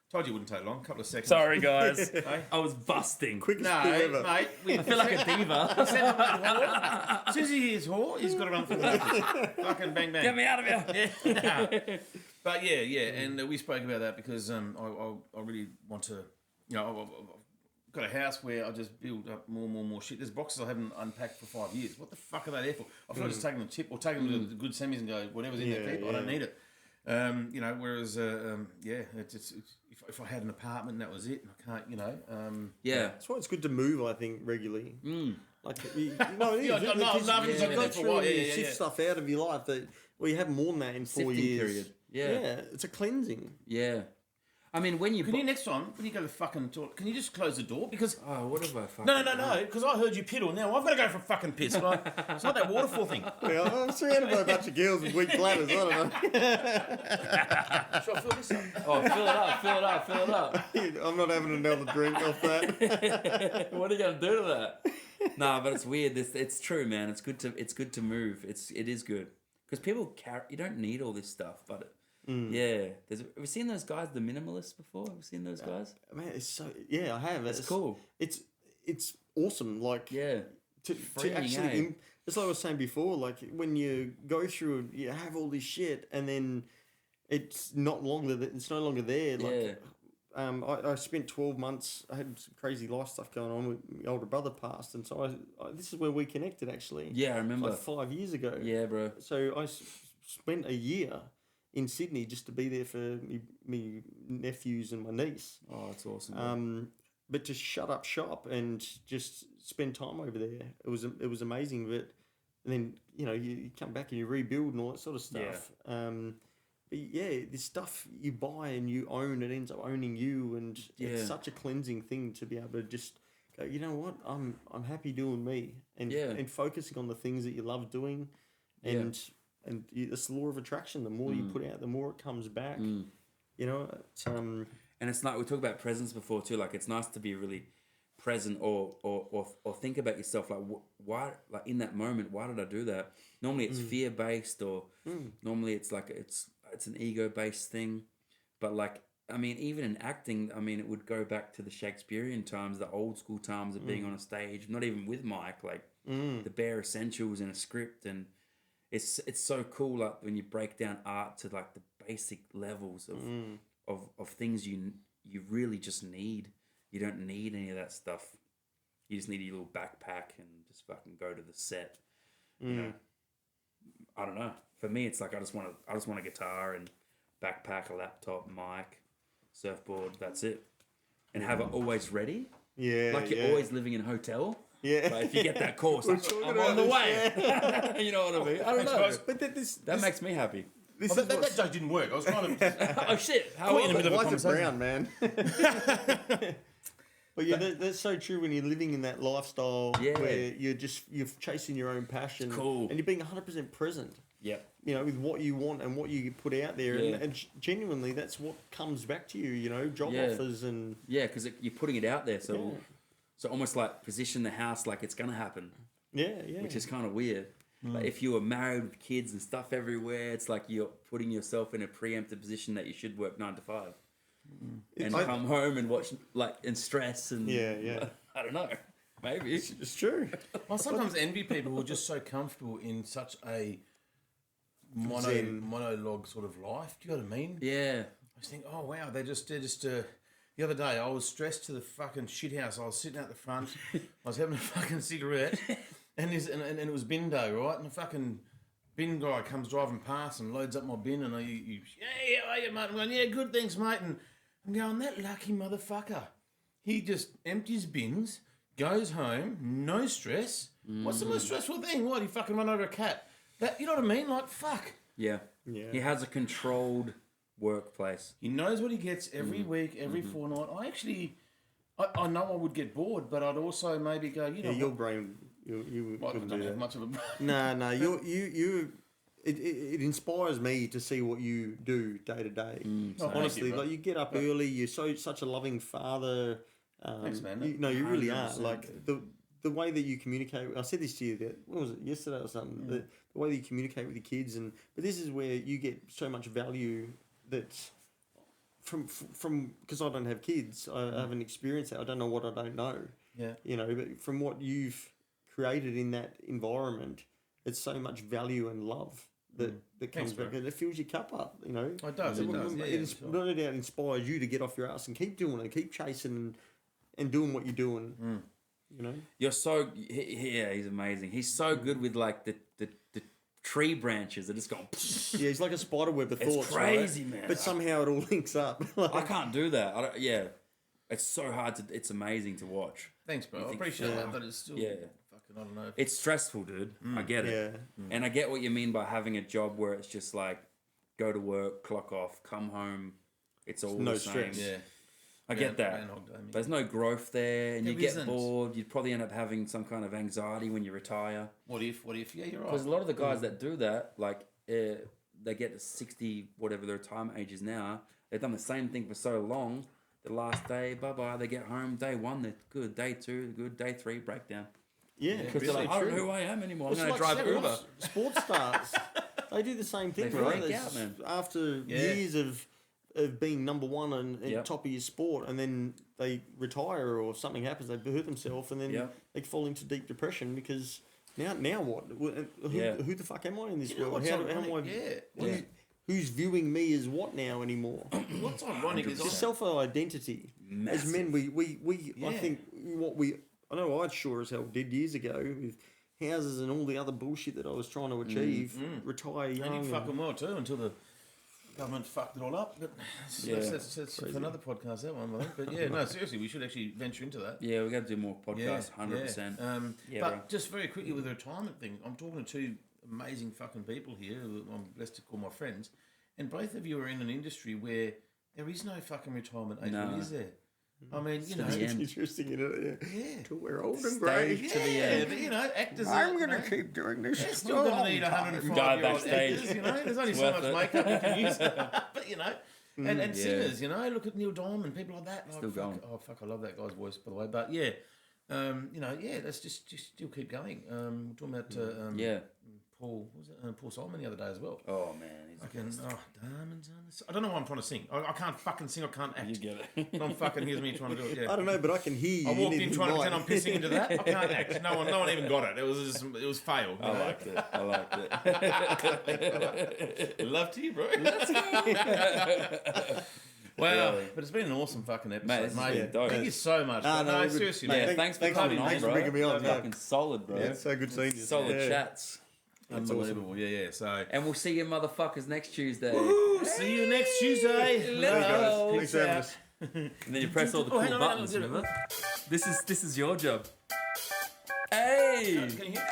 told you it wouldn't take long, a couple of seconds. Sorry, guys. Hey? I was busting. Quickest No, call ever. mate. I feel like a diva. As soon as he hears whore, he's got to run for the fucking bang bang. Get me out of here. Yeah. But yeah, and we spoke about that because I really want to, I've got a house where I just build up more shit. There's boxes I haven't unpacked for 5 years. What the fuck are they there for? I feel like just taking them tip or taking them to the good semis and go, whatever's in there, keep. I don't need it. Whereas, it's if I had an apartment and that was it, and I can't, Yeah. That's why it's good to move, I think, regularly. Like, it is. Yeah, because no, you've yeah, got for a through while. and you Yeah. sift stuff out of your life that, well, you have more than that in 4 Sifting years. period. Yeah. It's a cleansing. Yeah. I mean, when you... Can you next time, when you go to the fucking toilet, can you just close the door? Because... Oh, what have I fucking... No, because I heard you piddle. Now I've got to go for a fucking piss. Right? It's not that waterfall thing. Yeah, I'm surrounded by a bunch of girls with weak bladders. I don't know. Should I fill this up? Oh, fill it up. I'm not having another drink off that. What are you going to do to that? Nah, but it's weird. It's true, man. It's good to move. It is good. Because people carry... You don't need all this stuff, but... Yeah. Have you seen those guys, the minimalists, before? Have you seen those guys? Man, it's so... Yeah, I have. It's cool. It's awesome. Like... Yeah. To Freeing, actually... eh? It's like I was saying before, like when you go through, you have all this shit and then it's no longer there. Like, I spent 12 months, I had some crazy life stuff going on with my older brother passed, and so this is where we connected actually. Yeah, I remember. Like 5 years ago. Yeah, bro. So I spent a year in Sydney just to be there for me nephews and my niece. Oh, that's awesome. Bro. But to shut up shop and just spend time over there, it was amazing. But and then you come back and you rebuild and all that sort of stuff. But yeah, this stuff you buy and you own, it ends up owning you, and it's such a cleansing thing to be able to just go, you know what, I'm happy doing me, and focusing on the things that you love doing, and it's the law of attraction. The more you put out, the more it comes back. You know, it's and it's like we talked about presence before too. Like it's nice to be really present or think about yourself, like why, like in that moment, why did I do that? Normally it's fear based, or normally it's like it's an ego based thing. But like, I mean, even in acting, I mean, it would go back to the Shakespearean times, the old school times of being on a stage, not even with mic, like the bare essentials in a script. And it's so cool, like when you break down art to like the basic levels of things you really just need. You don't need any of that stuff. You just need your little backpack and just fucking go to the set. You know, I don't know. For me, it's like I just want a guitar and backpack, a laptop, mic, surfboard. That's it, and have it always ready. Yeah, like you're always living in a hotel. Yeah, but if you get that course, I'm on the way. Yeah. You know what I mean? I don't know. But that makes me happy. That joke didn't work. I was trying to. Oh shit! How in the middle of a why is it conversation? brown, man? But yeah, that's so true when you're living in that lifestyle where you're chasing your own passion, cool, and you're being 100% present. Yeah, you know, with what you want and what you put out there, and genuinely, that's what comes back to you. You know, job offers and because you're putting it out there, so almost like position the house like it's gonna happen. Yeah, which is kind of weird. Like if you were married with kids and stuff everywhere, it's like you're putting yourself in a preemptive position that you should work 9 to 5. And come home and watch and stress and I don't know, maybe it's true. I sometimes envy people who are just so comfortable in such a monologue sort of life. Do you know what I mean? Yeah. I just think, oh wow, they're just. The other day, I was stressed to the fucking shit house. I was sitting out the front. I was having a fucking cigarette, and it was bin day, right? And the fucking bin guy comes driving past and loads up my bin, and hey, how are you, mate? I'm going, yeah, good, thanks, mate. And I'm going, that lucky motherfucker. He just empties bins, goes home, no stress. What's the most stressful thing? What, he fucking run over a cat? That, you know what I mean? Like, fuck. Yeah. He has a controlled workplace. He knows what he gets every week, every fortnight. I know I would get bored, but I'd also maybe go, you know, your brain, you couldn't do that. Much of a brain. No, it inspires me to see what you do day to day. Honestly, like you get up early, you're such a loving father. Thanks, man. You really are. Like the way that you communicate. I said this to you. What was it, yesterday or something? The way that you communicate with your kids, but this is where you get so much value. That's from because I don't have kids, I haven't experienced that. I don't know what I don't know. Yeah, you know, but from what you've created in that environment, it's so much value and love that comes back, and it fills your cup up. You know, it does. No doubt inspires you to get off your ass and keep doing it, keep chasing and doing what you're doing. You know, you're so he's amazing. He's so good with like the tree branches that just go. Yeah, he's like a spider web of thoughts. It's crazy, right? man. But somehow it all links up. I can't do that. It's so hard to. It's amazing to watch. Thanks, bro. I appreciate that, but it's still fucking. I don't know. It's stressful, dude. I get it. And I get what you mean by having a job where it's just like go to work, clock off, come home. It's all no the same. stress. Yeah. I get that. There's no growth there, and you get bored. You'd probably end up having some kind of anxiety when you retire. What if? Yeah, you're right. Because a lot of the guys that do that, like, they get to 60, whatever their retirement age is now, they've done the same thing for so long. The last day, bye-bye, they get home. Day 1, they're good. Day 2, good. Day 3, breakdown. Yeah, because they're like, I don't know who I am anymore. I'm going to drive Uber. Sports stars, they do the same thing, right? Out, man. After years of being number one and top of your sport, and then they retire or something happens, they hurt themselves, and then they fall into deep depression because now what? Who the fuck am I in this world? How am I? Who's viewing me as what now anymore? What's ironic is self-identity. As men, we I think I know I sure as hell did years ago with houses and all the other bullshit that I was trying to achieve. Retire young. And you fucking well too until the government fucked it all up. But that's for another podcast, that one, I think. But yeah, no, seriously, we should actually venture into that. Yeah, we got to do more podcasts, 100%. But bro. just very quickly with the retirement thing, I'm talking to two amazing fucking people here who I'm blessed to call my friends, and both of you are in an industry where there is no fucking retirement age, is there? I mean, you know, It's interesting, you know. yeah. Till we're old and Stay grey. to the end. But you know, actors. I'm going going to keep doing this. They're still going to need Guy 105-year-old backstage. actors, you know. There's only It's so worth much it. makeup you can use. But, you know, and Yeah. singers, you know, look at Neil Diamond, people like that. Like, Still going. Fuck, I love that guy's voice, by the way. But, yeah, you know, yeah, let's just still keep going. We're talking about Paul, what was it? Paul Simon the other day as well. Oh, man. He's Diamonds on the sun. I don't know why I'm trying to sing. I can't fucking sing, I can't act. You get it. No one fucking hears me trying to do it, yeah. I don't know, but I can hear you. I walked You in need trying to the pretend I'm mic. pissing into that. I can't act. No one even got it. It was fail. I liked it. I liked it. Love to you, bro. Wow, Yeah. but it's been an awesome fucking episode, Mate, this has mate. been dope. Thank you so much. Ah, no, no, good. seriously, Yeah, man. thanks for thanks coming for- on, thanks for bro. bringing me on, yeah. Fucking solid, bro. Yeah, it's so good seeing you. Solid Yeah. chats. Unbelievable. Yeah. So, And we'll see you motherfuckers next Tuesday. Woo, see you next Tuesday. Let's go. Thanks for having us. And then you press all the Oh, cool hang on, buttons, hang on. remember? This is your job. Hey! Can you hear?